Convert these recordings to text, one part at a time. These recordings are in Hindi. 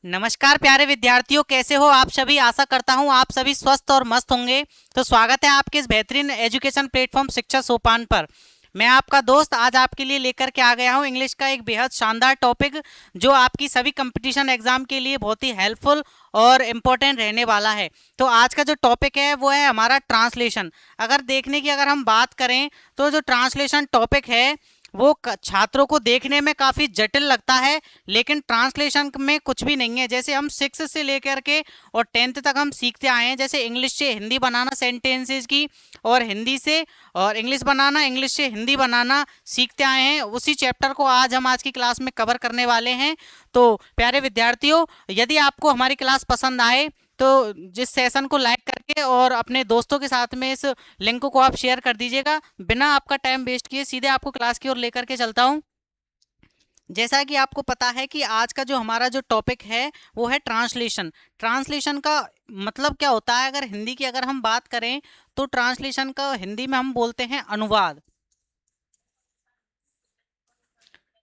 नमस्कार प्यारे विद्यार्थियों, कैसे हो आप सभी। आशा करता हूँ आप सभी स्वस्थ और मस्त होंगे। तो स्वागत है आपके इस बेहतरीन एजुकेशन प्लेटफॉर्म शिक्षा सोपान पर। मैं आपका दोस्त आज आपके लिए लेकर के आ गया हूँ इंग्लिश का एक बेहद शानदार टॉपिक, जो आपकी सभी कंपटीशन एग्जाम के लिए बहुत ही हेल्पफुल और इम्पोर्टेंट रहने वाला है। तो आज का जो टॉपिक है वो है हमारा ट्रांसलेशन। अगर हम बात करें तो जो ट्रांसलेशन टॉपिक है वो छात्रों को देखने में काफ़ी जटिल लगता है, लेकिन ट्रांसलेशन में कुछ भी नहीं है। जैसे हम सिक्स से लेकर के और टेंथ तक हम सीखते आए हैं, जैसे इंग्लिश से हिंदी बनाना सेंटेंसेस की, और हिंदी से और इंग्लिश बनाना, इंग्लिश से हिंदी बनाना सीखते आए हैं। उसी चैप्टर को आज हम आज की क्लास में कवर करने वाले हैं। तो प्यारे विद्यार्थियों, यदि आपको हमारी क्लास पसंद आए तो जिस सेशन को लाइक करके और अपने दोस्तों के साथ में इस लिंक को आप शेयर कर दीजिएगा। बिना आपका टाइम वेस्ट किए सीधे आपको क्लास की ओर लेकर के चलता हूँ। जैसा कि आपको पता है कि आज का जो हमारा जो टॉपिक है वो है ट्रांसलेशन। ट्रांसलेशन का मतलब क्या होता है, अगर हिंदी की अगर हम बात करें तो ट्रांसलेशन का हिंदी में हम बोलते हैं अनुवाद।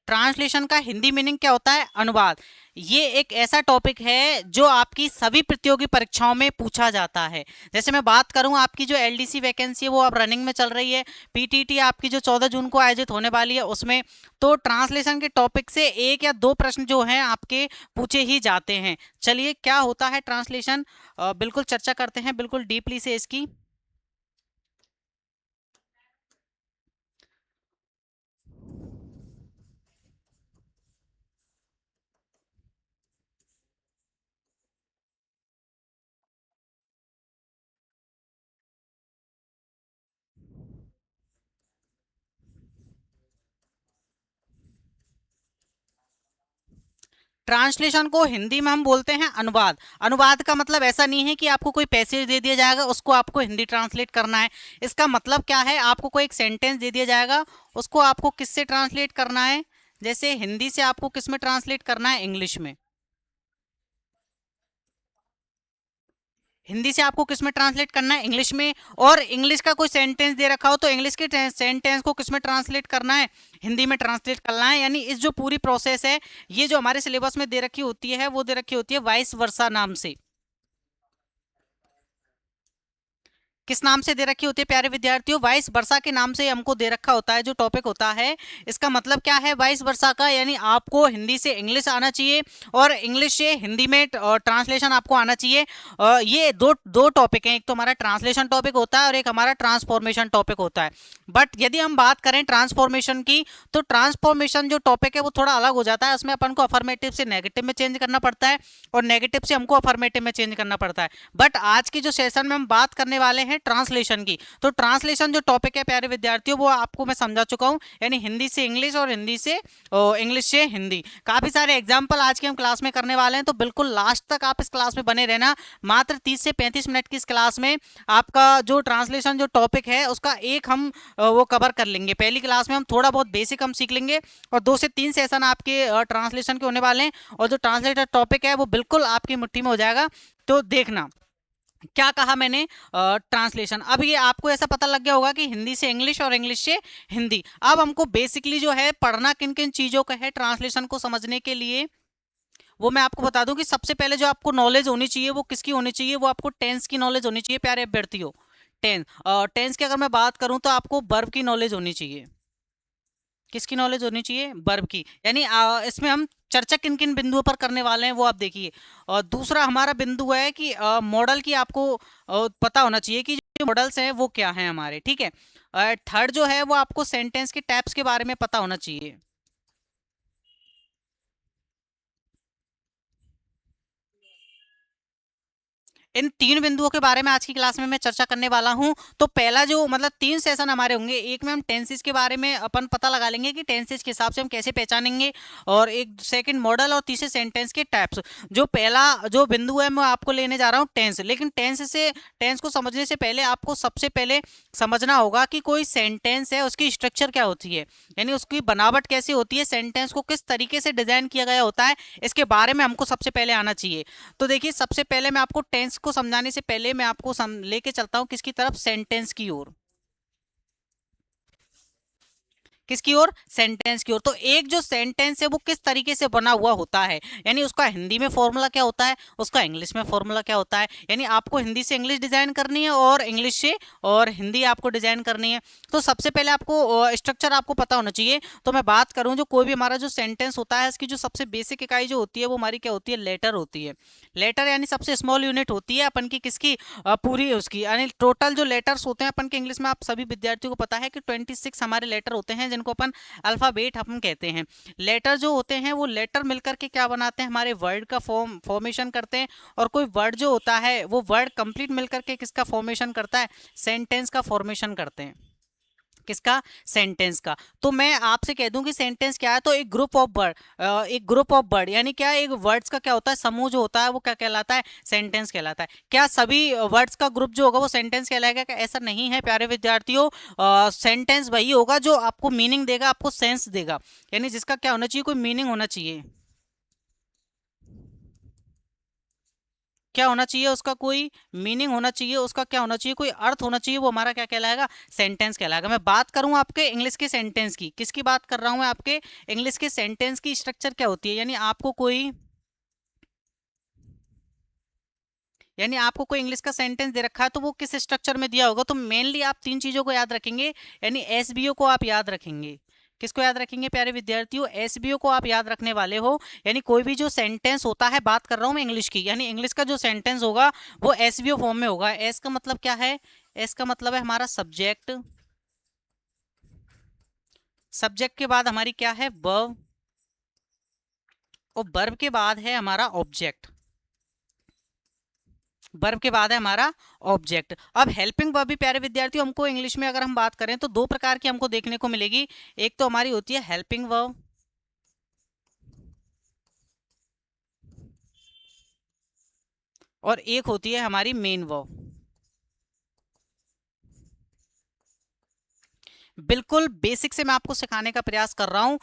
ट्रांसलेशन का हिंदी मीनिंग क्या होता है? अनुवाद। ये एक ऐसा टॉपिक है जो आपकी सभी प्रतियोगी परीक्षाओं में पूछा जाता है। जैसे मैं बात करूं, आपकी जो एलडीसी वैकेंसी है वो अब रनिंग में चल रही है। पीटीटी आपकी जो 14 जून को आयोजित होने वाली है उसमें तो ट्रांसलेशन के टॉपिक से एक या दो प्रश्न जो हैं आपके पूछे ही जाते हैं। चलिए, क्या होता है ट्रांसलेशन, बिल्कुल चर्चा करते हैं बिल्कुल डीपली से इसकी। ट्रांसलेशन को हिंदी में हम बोलते हैं अनुवाद। अनुवाद का मतलब ऐसा नहीं है कि आपको कोई पैसेज दे दिया जाएगा उसको आपको हिंदी ट्रांसलेट करना है। इसका मतलब क्या है, आपको कोई एक सेंटेंस दे दिया जाएगा, उसको आपको किससे ट्रांसलेट करना है। जैसे हिंदी से आपको किस में ट्रांसलेट करना है? इंग्लिश में। हिंदी से आपको किस में ट्रांसलेट करना है? इंग्लिश में। और इंग्लिश का कोई सेंटेंस दे रखा हो तो इंग्लिश के सेंटेंस को किस में ट्रांसलेट करना है? हिंदी में ट्रांसलेट करना है। यानी इस जो पूरी प्रोसेस है, ये जो हमारे सिलेबस में दे रखी होती है वो दे रखी होती है वाइस वर्सा नाम से। किस नाम से दे रखी होती है प्यारे विद्यार्थियों? वाइस वर्सा के नाम से हमको दे रखा होता है जो टॉपिक होता है। इसका मतलब क्या है वाइस वर्सा का? यानी आपको हिंदी से इंग्लिश आना चाहिए और इंग्लिश से हिंदी में ट्रांसलेशन आपको आना चाहिए। ये दो दो टॉपिक हैं, एक तो हमारा ट्रांसलेशन टॉपिक होता है और एक हमारा ट्रांसफॉर्मेशन टॉपिक होता है। बट यदि हम बात करें ट्रांसफॉर्मेशन की, तो ट्रांसफॉर्मेशन जो टॉपिक है वो थोड़ा अलग हो जाता है। उसमें अपन को अफर्मेटिव से नेगेटिव में चेंज करना पड़ता है और नेगेटिव से हमको अफर्मेटिव में चेंज करना पड़ता है। बट आज की जो सेशन में हम बात करने वाले हैं ट्रांसलेशन की, तो ट्रांसलेशन जो टॉपिक है प्यारे विद्यार्थियों वो आपको मैं समझा चुका हूं। यानी हिंदी से इंग्लिश और हिंदी से इंग्लिश से हिंदी। काफी सारे एग्जाम्पल आज के हम क्लास में करने वाले हैं, तो बिल्कुल लास्ट तक आप इस क्लास में बने रहना। मात्र 30 से 35 मिनट की इस क्लास में आपका जो ट्रांसलेशन जो टॉपिक है उसका एक हम वो कवर कर लेंगे। पहली क्लास में हम थोड़ा बहुत बेसिक हम सीख लेंगे और 2 से 3 सेशन आपके ट्रांसलेशन के होने वाले हैं, और जो ट्रांसलेटर टॉपिक है वो बिल्कुल आपकी मुट्ठी में हो जाएगा। तो देखना क्या कहा मैंने, ट्रांसलेशन। अब ये आपको ऐसा पता लग गया होगा कि हिंदी से इंग्लिश और इंग्लिश से हिंदी। अब हमको बेसिकली जो है पढ़ना किन किन चीज़ों का है ट्रांसलेशन को समझने के लिए, वो मैं आपको बता दूं कि सबसे पहले जो आपको नॉलेज होनी चाहिए वो किसकी होनी चाहिए? वो आपको टेंस की नॉलेज होनी चाहिए प्यारे अभ्यर्थियों। टेंस, टेंस की अगर मैं बात करूं तो आपको वर्ब की नॉलेज होनी चाहिए। किसकी नॉलेज होनी चाहिए? वर्ब की। यानी इसमें हम चर्चा किन किन बिंदुओं पर करने वाले हैं वो आप देखिए। और दूसरा हमारा बिंदु है कि मॉडल की आपको पता होना चाहिए कि जो मॉडल्स हैं वो क्या हैं हमारे, ठीक है। थर्ड जो है वो आपको सेंटेंस के टाइप्स के बारे में पता होना चाहिए। इन 3 बिंदुओं के बारे में आज की क्लास में मैं चर्चा करने वाला हूं। तो पहला जो मतलब 3 सेशन हमारे होंगे, एक में हम टेंसेस के बारे में अपन पता लगा लेंगे कि टेंसेस के हिसाब से हम कैसे पहचानेंगे, और एक सेकंड मॉडल, और तीसरे सेंटेंस के टाइप्स। जो पहला जो बिंदु है मैं आपको लेने जा रहा हूं टेंस। लेकिन टेंस को समझने से पहले आपको सबसे पहले समझना होगा कि कोई सेंटेंस है उसकी स्ट्रक्चर क्या होती है, यानी उसकी बनावट कैसी होती है, सेंटेंस को किस तरीके से डिजाइन किया गया होता है, इसके बारे में हमको सबसे पहले आना चाहिए। तो देखिए, सबसे पहले मैं आपको टेंस को समझाने से पहले मैं आपको लेके चलता हूं किसकी तरफ? सेंटेंस की ओर। किसकी ओर, सेंटेंस की ओर। तो एक जो सेंटेंस है वो किस तरीके से बना हुआ होता है, यानी उसका हिंदी में फॉर्मूला क्या होता है, उसका इंग्लिश में फॉर्मूला क्या होता है। यानी आपको हिंदी से इंग्लिश डिजाइन करनी है और इंग्लिश से और हिंदी आपको डिजाइन करनी है। तो सबसे पहले आपको स्ट्रक्चर आपको पता होना चाहिए। तो मैं बात करूं, जो कोई भी हमारा जो सेंटेंस होता है इसकी जो सबसे बेसिक इकाई जो होती है वो हमारी क्या होती है, लेटर होती है। लेटर यानी सबसे स्मॉल यूनिट होती है अपन की किसकी, पूरी उसकी, यानी टोटल जो लेटर्स होते हैं अपन के इंग्लिश में, आप सभी विद्यार्थियों को पता है कि 26 हमारे लेटर होते हैं जिनको अपन अल्फाबेट हम कहते हैं। लेटर जो होते हैं वो लेटर मिलकर के क्या बनाते हैं, हमारे वर्ड का फॉर्मेशन करते हैं। और कोई वर्ड जो होता है वो वर्ड कंप्लीट मिलकर के किसका फॉर्मेशन करता है, सेंटेंस का फॉर्मेशन करते हैं। किसका, सेंटेंस का। तो मैं आपसे कह दूं कि सेंटेंस क्या है, तो एक ग्रुप ऑफ वर्ड, एक ग्रुप ऑफ वर्ड, यानी क्या, एक वर्ड्स का क्या होता है, समूह जो होता है वो क्या कहलाता है, सेंटेंस कहलाता है। क्या सभी वर्ड्स का ग्रुप जो होगा वो सेंटेंस कहलाएगा, क्या ऐसा नहीं है प्यारे विद्यार्थियों। सेंटेंस वही होगा जो आपको मीनिंग देगा, आपको सेंस देगा, यानी जिसका क्या होना चाहिए, कोई मीनिंग होना चाहिए। क्या होना चाहिए, उसका कोई मीनिंग होना चाहिए, उसका क्या होना चाहिए, कोई अर्थ होना चाहिए, वो हमारा क्या कहलाएगा, सेंटेंस कहलाएगा। मैं बात करूं आपके इंग्लिश के सेंटेंस की, किसकी बात कर रहा हूं मैं, आपके इंग्लिश के सेंटेंस की स्ट्रक्चर क्या होती है। यानी आपको कोई इंग्लिश का सेंटेंस दे रखा है तो वो किस स्ट्रक्चर में दिया होगा। तो मेनली आप तीन चीजों को याद रखेंगे, यानी एसबीओ को आप याद रखेंगे। किसको याद रखेंगे प्यारे विद्यार्थियों, एसबीओ को आप याद रखने वाले हो। यानी कोई भी जो सेंटेंस होता है, बात कर रहा हूं मैं इंग्लिश की, यानी इंग्लिश का जो सेंटेंस होगा वो एसबीओ फॉर्म में होगा। एस का मतलब क्या है, एस का मतलब है हमारा सब्जेक्ट। सब्जेक्ट के बाद हमारी क्या है, वर्ब। और वर्ब के बाद है हमारा ऑब्जेक्ट। वर्ब के बाद है हमारा ऑब्जेक्ट। अब हेल्पिंग वर्ब भी प्यारे विद्यार्थियों हमको इंग्लिश में अगर हम बात करें तो दो प्रकार की हमको देखने को मिलेगी। एक तो हमारी होती है हेल्पिंग वर्ब, और एक होती है हमारी मेन वर्ब। बिल्कुल बेसिक से मैं आपको सिखाने का प्रयास कर रहा हूँ।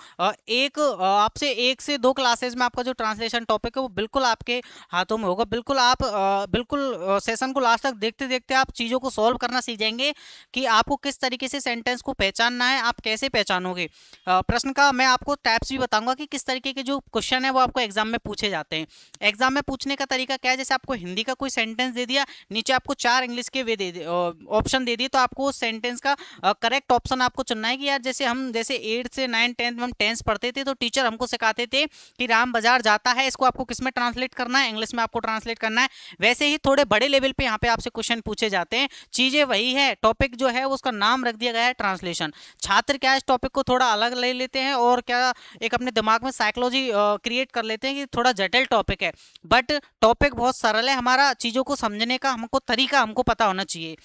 आपसे 1 से 2 क्लासेस में आपका जो ट्रांसलेशन टॉपिक है वो बिल्कुल आपके हाथों में होगा। बिल्कुल आप बिल्कुल सेशन को लास्ट तक देखते देखते आप चीज़ों को सॉल्व करना सीख जाएंगे कि आपको किस तरीके से सेंटेंस को पहचानना है, आप कैसे पहचानोगे। प्रश्न का मैं आपको टाइप्स भी बताऊंगा कि किस तरीके के जो क्वेश्चन है वो आपको एग्जाम में पूछे जाते हैं। एग्जाम में पूछने का तरीका क्या है, जैसे आपको हिंदी का कोई सेंटेंस दे दिया, नीचे आपको 4 इंग्लिश के वे दे ऑप्शन दे दिए, तो आपको उस सेंटेंस का करेक्ट ऑप्शन आपको चुनना है। कि यार जैसे 8 से 9 10 में हम टेंस पढ़ते थे तो टीचर हमको सिखाते थे कि राम बाजार जाता है, इसको आपको किस में ट्रांसलेट करना है, इंग्लिश में आपको ट्रांसलेट करना है। वैसे ही थोड़े बड़े लेवल पे यहाँ पे आपसे क्वेश्चन पूछे जाते हैं, चीजें वही है, टॉपिक जो है उसका नाम रख दिया गया है ट्रांसलेशन। छात्र क्या है, इस टॉपिक को थोड़ा अलग ले लेते हैं और क्या एक अपने दिमाग में साइकोलॉजी क्रिएट कर लेते हैं कि थोड़ा जटिल टॉपिक है। बट टॉपिक बहुत सरल है, हमारा चीजों को समझने का हमको तरीका हमको पता होना चाहिए।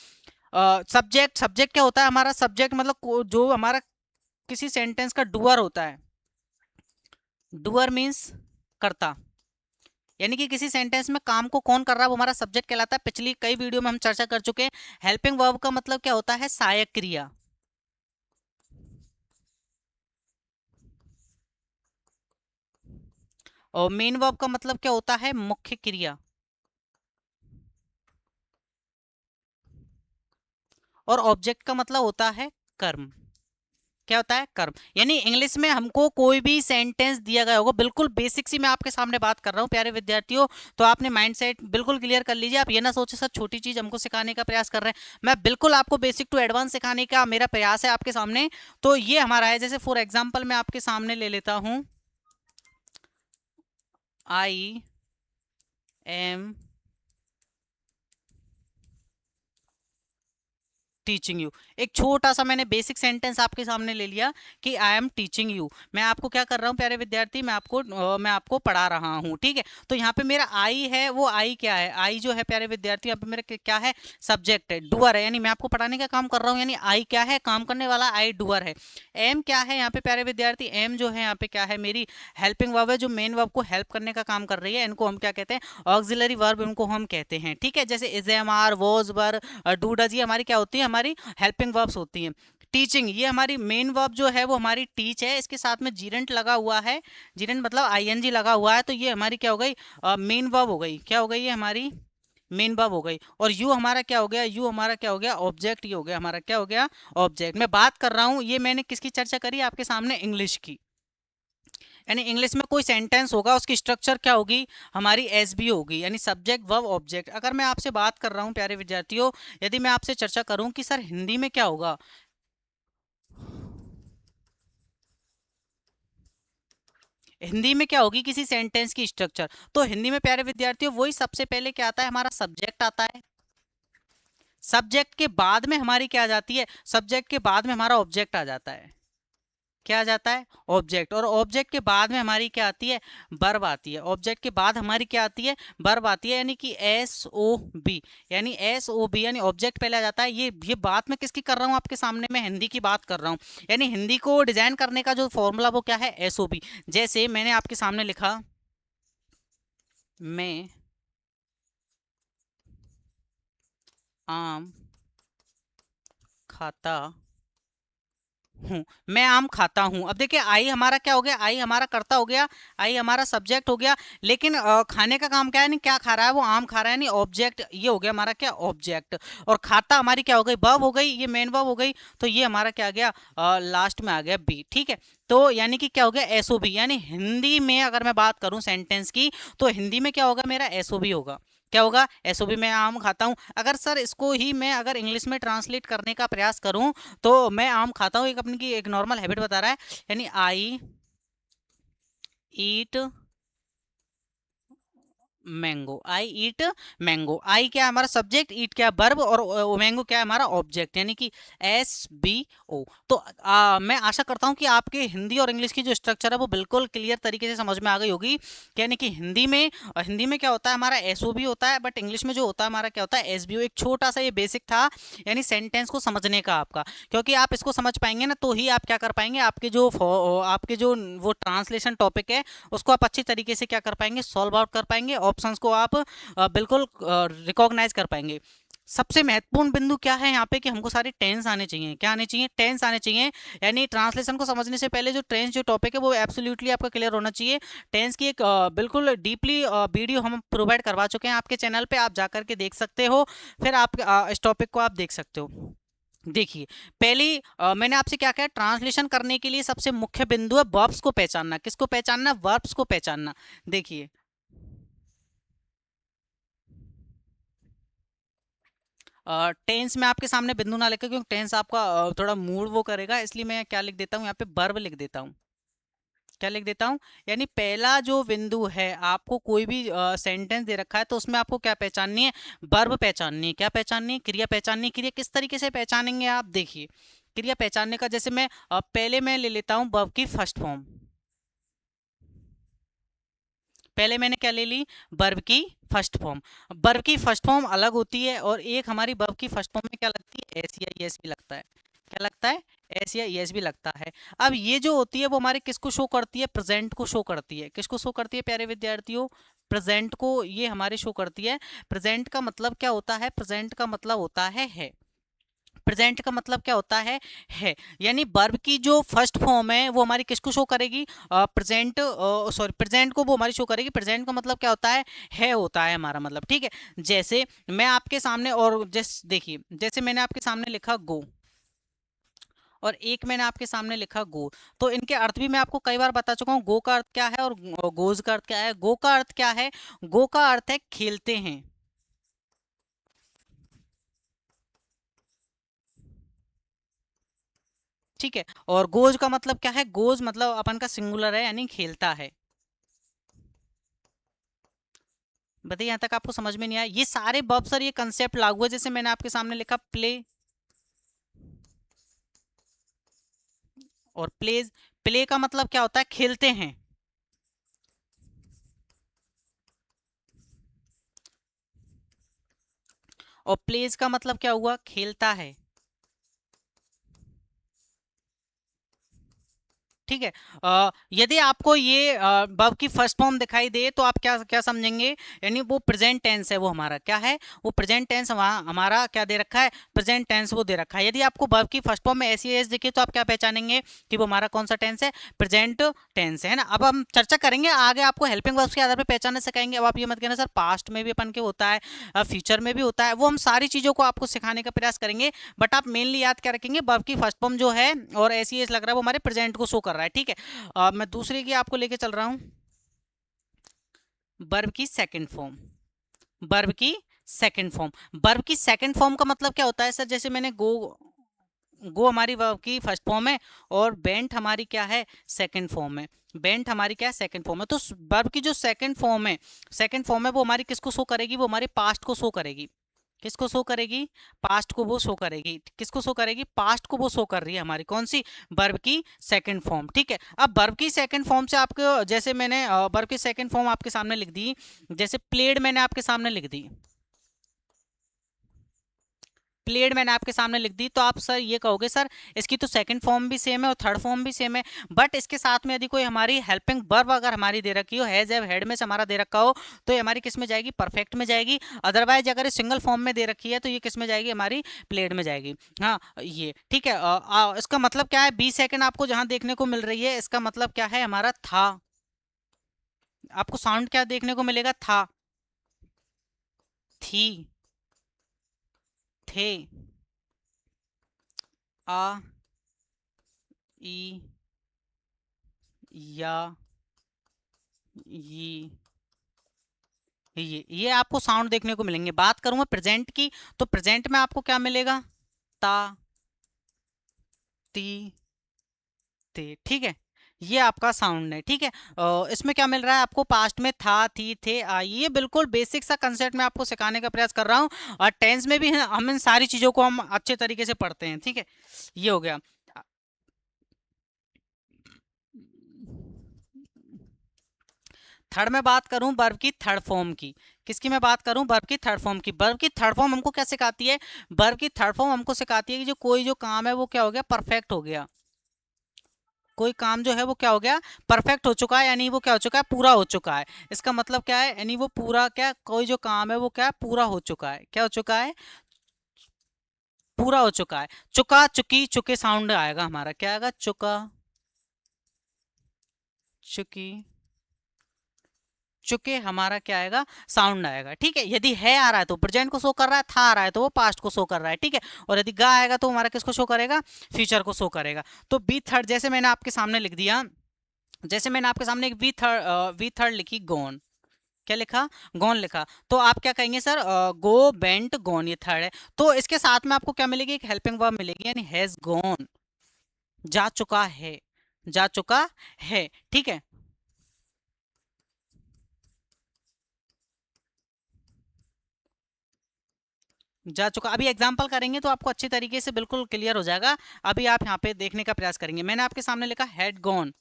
सब्जेक्ट, सब्जेक्ट क्या होता है हमारा, सब्जेक्ट मतलब जो हमारा किसी सेंटेंस का डूअर होता है। डूअर मीन्स कर्ता, यानी कि किसी सेंटेंस में काम को कौन कर रहा है वो हमारा सब्जेक्ट कहलाता है। पिछली कई वीडियो में हम चर्चा कर चुके हैं। हेल्पिंग वर्ब का मतलब क्या होता है, सहायक क्रिया। और मेन वर्ब का मतलब क्या होता है, मुख्य क्रिया। और ऑब्जेक्ट का मतलब होता है कर्म। क्या होता है, कर्म। यानी इंग्लिश में हमको कोई भी सेंटेंस दिया गया होगा, बिल्कुल बेसिक सी मैं आपके सामने बात कर रहा हूँ प्यारे विद्यार्थियों। तो आपने माइंडसेट बिल्कुल क्लियर कर लीजिए, आप ये ना सोचे सर छोटी चीज हमको सिखाने का प्रयास कर रहे हैं। मैं बिल्कुल आपको बेसिक टू एडवांस सिखाने का मेरा प्रयास है आपके सामने। तो ये हमारा है, जैसे फॉर एग्जाम्पल मैं आपके सामने ले लेता हूँ, आई एम टीचिंग यू। एक छोटा सा मैंने बेसिक सेंटेंस आपके सामने ले लिया कि आई एम टीचिंग यू। मैं आपको क्या कर रहा हूँ प्यारे विद्यार्थी, मैं आपको पढ़ा रहा हूँ, ठीक है। तो यहाँ पे मेरा आई है, वो आई क्या है, आई जो है प्यारे विद्यार्थी यहाँ पे मेरा क्या है, सब्जेक्ट है, डूअर है, यानी मैं आपको पढ़ाने का काम कर रहा हूँ, यानी आई क्या है, काम करने वाला, आई डूअर है। एम क्या है यहाँ पे प्यारे विद्यार्थी, एम जो है यहाँ पे क्या है, मेरी हेल्पिंग वर्ब है, जो मेन वर्ब को हेल्प करने का काम कर रही है। इनको हम क्या कहते हैं, ऑक्सिलरी वर्ब इनको हम कहते हैं, ठीक है। जैसे is am are was were do does, ये हमारी क्या होती है, हमारी हेल्पिंग वर्ब्स होती हैं। टीचिंग, ये हमारी मेन वर्ब जो है वो हमारी टीच है, इसके साथ में जीरेंट लगा हुआ है, जीरेंट मतलब आईएनजी लगा हुआ है, तो ये हमारी क्या हो गई, मेन वर्ब हो गई। क्या हो गई ये हमारी मेन वर्ब हो गई। और यू हमारा क्या हो गया, यू हमारा क्या हो गया, ऑब्जेक्ट। ये हो गया हमारा क्या हो गया, ऑब्जेक्ट। मैं बात कर रहा हूं, ये मैंने किसकी चर्चा करी आपके सामने, इंग्लिश की। यानी इंग्लिश में कोई सेंटेंस होगा, उसकी स्ट्रक्चर क्या होगी, हमारी एस बी होगी, यानी सब्जेक्ट वर्ब ऑब्जेक्ट। अगर मैं आपसे बात कर रहा हूं प्यारे विद्यार्थियों, यदि मैं आपसे चर्चा करूं कि सर हिंदी में क्या होगा, हिंदी में क्या होगी किसी सेंटेंस की स्ट्रक्चर, तो हिंदी में प्यारे विद्यार्थियों वही सबसे पहले क्या आता है, हमारा सब्जेक्ट आता है। सब्जेक्ट के बाद में हमारी क्या आ जाती है, सब्जेक्ट के बाद में हमारा ऑब्जेक्ट आ जाता है। क्या आ जाता है, ऑब्जेक्ट। और ऑब्जेक्ट के बाद में हमारी क्या आती है, वर्ब आती है। ऑब्जेक्ट के बाद हमारी क्या आती है, वर्ब आती है, यानी कि एस ओ बी। यानी एस ओ बी, यानी ऑब्जेक्ट पहले आ जाता है। ये बात मैं किसकी कर रहा हूँ आपके सामने, मैं हिंदी की बात कर रहा हूँ। यानी हिंदी को डिजाइन करने का जो फॉर्मूला वो क्या है, एस ओ बी। जैसे मैंने आपके सामने लिखा, मैं आम खाता हूँ, मैं आम खाता हूँ। अब देखिए आई हमारा क्या हो गया, आई हमारा कर्ता हो गया, आई हमारा सब्जेक्ट हो गया। लेकिन खाने का काम क्या है, नहीं क्या खा रहा है वो, आम खा रहा है, नहीं ऑब्जेक्ट। ये हो गया हमारा क्या, ऑब्जेक्ट। और खाता हमारी क्या हो गई, वर्ब हो गई, ये मेन वर्ब हो गई। तो ये हमारा क्या आ गया, लास्ट में आ गया बी। ठीक है, तो यानी कि क्या हो गया, एसओबी। यानी हिंदी में अगर मैं बात करूं सेंटेंस की, तो हिंदी में क्या होगा, मेरा एसओबी होगा। क्या होगा, एसओबी, मैं आम खाता हूं। अगर सर इसको ही मैं अगर इंग्लिश में ट्रांसलेट करने का प्रयास करूं, तो मैं आम खाता हूँ, एक अपनी की एक नॉर्मल हैबिट बता रहा है, यानी आई ईट मैंगो, आई ईट मैंगो। आई क्या है हमारा सब्जेक्ट, ईट क्या है वर्ब, और मैंगो क्या है हमारा ऑब्जेक्ट, यानी कि एस बी ओ। तो मैं आशा करता हूं कि आपके हिंदी और इंग्लिश की जो स्ट्रक्चर है वो बिल्कुल क्लियर तरीके से समझ में आ गई होगी। यानी कि हिंदी में क्या होता है, हमारा एस ओ बी होता है, बट इंग्लिश में जो होता है हमारा क्या होता है, एस बी ओ। एक छोटा सा ये बेसिक था, यानी सेंटेंस को समझने का आपका। क्योंकि आप इसको समझ पाएंगे ना, तो ही आप क्या कर पाएंगे, आपके जो वो ट्रांसलेशन टॉपिक है, उसको आप अच्छी तरीके से क्या कर पाएंगे, सॉल्व आउट कर पाएंगे। ऑप्शंस को आप बिल्कुल रिकॉग्नाइज कर पाएंगे। सबसे महत्वपूर्ण बिंदु क्या है यहाँ पे, कि हमको सारे टेंस आने चाहिए। क्या आने चाहिए, टेंस आने चाहिए। यानी ट्रांसलेशन को समझने से पहले जो टेंस जो टॉपिक है वो एब्सोल्युटली आपका क्लियर होना चाहिए। टेंस की एक बिल्कुल डीपली वीडियो हम प्रोवाइड करवा चुके हैं आपके चैनल पे, आप जाकर के देख सकते हो। फिर आप इस टॉपिक को आप देख सकते हो। देखिए, पहली मैंने आपसे क्या कहा, ट्रांसलेशन करने के लिए सबसे मुख्य बिंदु है वर्ब्स को पहचानना। किसको पहचानना, वर्ब्स को पहचानना। देखिए, टेंस में आपके सामने बिंदु ना लिखे, क्योंकि टेंस आपका थोड़ा मूड वो करेगा, इसलिए मैं क्या लिख देता हूँ यहाँ पे, वर्ब लिख देता हूँ। क्या लिख देता हूँ, यानी पहला जो बिंदु है, आपको कोई भी सेंटेंस दे रखा है तो उसमें आपको क्या पहचाननी है, वर्ब पहचाननी है। क्या पहचाननी है, क्रिया पहचाननी है। क्रिया किस तरीके से पहचानेंगे आप, देखिए क्रिया पहचानने का, जैसे मैं पहले मैं ले लेता हूँ वर्ब की फर्स्ट फॉर्म। पहले मैंने क्या ले ली, वर्ब की फर्स्ट फॉर्म। वर्ब की फर्स्ट फॉर्म अलग होती है, और एक हमारी वर्ब की फर्स्ट फॉर्म में क्या लगती है, एस या एस भी लगता है। क्या लगता है, एस या एस भी लगता है। अब ये जो होती है वो हमारे किसको शो करती है, प्रेजेंट को शो करती है। किसको शो करती है प्यारे विद्यार्थियों, प्रेजेंट को ये हमारे शो करती है। प्रेजेंट का मतलब क्या होता है, प्रेजेंट का मतलब होता है। प्रेजेंट का मतलब क्या होता है। यानी वर्ब की जो फर्स्ट फॉर्म है वो हमारी किसको शो करेगी, प्रेजेंट, सॉरी प्रेजेंट को वो हमारी शो करेगी। प्रेजेंट का मतलब क्या होता है होता है हमारा मतलब। ठीक है, जैसे मैं आपके सामने, और जैसे देखिए, जैसे मैंने आपके सामने लिखा गो, और एक मैंने आपके सामने लिखा गो, तो इनके अर्थ भी मैं आपको कई बार बता चुका हूँ। गो का अर्थ क्या है और गोज का अर्थ क्या है। गो का अर्थ क्या है, गो का अर्थ है खेलते हैं। ठीक है, और गोज का मतलब क्या है, गोज मतलब अपन का सिंगुलर है, यानी खेलता है। बताइए यहाँ तक आपको समझ में नहीं आया, ये सारे वर्ब सर ये कंसेप्ट लागू है। जैसे मैंने आपके सामने लिखा प्ले, और प्लेज, प्ले का मतलब क्या होता है, खेलते हैं। और प्लेज का मतलब क्या हुआ, खेलता है। ठीक है। यदि आपको ये वर्ब की फर्स्ट फॉर्म दिखाई दे तो आप क्या क्या समझेंगे, यानी वो प्रेजेंट टेंस है, वो हमारा क्या है, वो प्रेजेंट टेंस हमारा क्या दे रखा है, प्रेजेंट टेंस वो दे रखा है। यदि आपको वर्ब की फर्स्ट फॉर्म में ऐसी एस दिखे तो आप क्या पहचानेंगे कि वो हमारा कौन सा टेंस है, प्रेजेंट टेंस है ना। अब हम चर्चा करेंगे आगे, आपको हेल्पिंग वर्ब्स के आधार पर पहचानना सिखाएंगे। अब आप ये मत कहना सर पास्ट में भी अपन के होता है, फ्यूचर में भी होता है, वो हम सारी चीजों को आपको सिखाने का प्रयास करेंगे। बट आप मेनली याद क्या रखेंगे, वर्ब की फर्स्ट फॉर्म जो है और ऐसी एस लग रहा है वो हमारे प्रेजेंट को शो कर रहा है, ठीक है। मैं दूसरे की आपको लेके चल रहा हूं, वर्ब की सेकंड फॉर्म। वर्ब की सेकंड फॉर्म, वर्ब की सेकंड फॉर्म का मतलब क्या होता है सर, जैसे मैंने गो, गो हमारी वर्ब की फर्स्ट फॉर्म है और बेंट हमारी क्या है, सेकंड फॉर्म है। बेंट हमारी क्या है, सेकंड फॉर्म है। तो वर्ब की जो सेकंड फॉर्म है, सेकंड फॉर्म है वो हमारी किसको शो करेगी, वो हमारे पास्ट को शो करेगी। किसको शो करेगी, पास्ट को वो शो करेगी। किसको शो करेगी, पास्ट को वो शो कर रही है हमारी कौन सी, वर्ब की सेकंड फॉर्म, ठीक है। अब वर्ब की सेकंड फॉर्म से आपको, जैसे मैंने वर्ब की सेकंड फॉर्म आपके सामने लिख दी, जैसे प्लेड मैंने आपके सामने लिख दी, प्लेड मैंने आपके सामने लिख दी, तो आप सर ये कहोगे सर इसकी तो सेकंड फॉर्म भी सेम है और थर्ड फॉर्म भी सेम है, बट इसके साथ में यदि कोई हमारी हेल्पिंग वर्ब अगर हमारी दे रखी हो, हैज हैव हैड में से हमारा दे रखा हो, तो ये हमारी किस में जाएगी, परफेक्ट में जाएगी। अदरवाइज अगर ये सिंगल फॉर्म में दे रखी है तो ये किस में जाएगी, हमारी प्लेड में जाएगी। हाँ ये ठीक है। इसका मतलब क्या है, 20 सेकंड आपको जहां देखने को मिल रही है, इसका मतलब क्या है, हमारा था। आपको साउंड क्या देखने को मिलेगा, था, थी, थे, आ, ई, या, ये आपको साउंड देखने को मिलेंगे। बात करूं मैं प्रेजेंट की, तो प्रेजेंट में आपको क्या मिलेगा, ता, ती, ते, ठीक है। ये आपका साउंड है, ठीक है। इसमें क्या मिल रहा है आपको, पास्ट में था, थी, थे, आई, ये बिल्कुल बेसिक सा कंसेप्ट मैं आपको सिखाने का प्रयास कर रहा हूँ। और टेंस में भी हम इन सारी चीजों को हम अच्छे तरीके से पढ़ते हैं, ठीक है। ये हो गया। थर्ड में बात करूं वर्ब की थर्ड फॉर्म की, किसकी मैं बात करूं, वर्ब की थर्ड फॉर्म की। वर्ब की थर्ड फॉर्म हमको क्या सिखाती है, वर्ब की थर्ड फॉर्म हमको सिखाती है कि जो कोई जो काम है वो क्या हो गया, परफेक्ट हो गया। कोई काम जो है वो क्या हो गया, परफेक्ट हो चुका है, यानी वो क्या हो चुका है, पूरा हो चुका है। इसका मतलब क्या है, यानी वो पूरा क्या, कोई जो काम है वो क्या पूरा हो चुका है, क्या हो चुका है, पूरा हो चुका है। चुका, चुकी, चुके साउंड आएगा हमारा, क्या आएगा, चुका, चुकी, चुके हमारा क्या आएगा, साउंड आएगा, ठीक है। यदि है आ रहा है तो प्रेजेंट को शो कर रहा है, था आ रहा है तो वो पास्ट को शो कर रहा है, ठीक है। और यदि गा आएगा तो हमारा किसको शो करेगा, फ्यूचर को शो करेगा। तो बी थर्ड जैसे मैंने आपके सामने लिख दिया, जैसे मैंने आपके सामने एक वी थर्ड लिखी, गोन, क्या लिखा, गोन लिखा, तो आप क्या कहेंगे सर, गो, बेंट, गोन, ये थर्ड है। तो इसके साथ में आपको क्या मिलेगी, एक हेल्पिंग वर्ब मिलेगी, यानी हैज गोन, जा चुका है, जा चुका है, ठीक है। जा चुका, अभी एग्जांपल करेंगे तो आपको अच्छी तरीके से बिल्कुल क्लियर हो जाएगा। अभी आप यहाँ पे देखने का प्रयास करेंगे, मैंने आपके सामने लिखा हैड गॉन,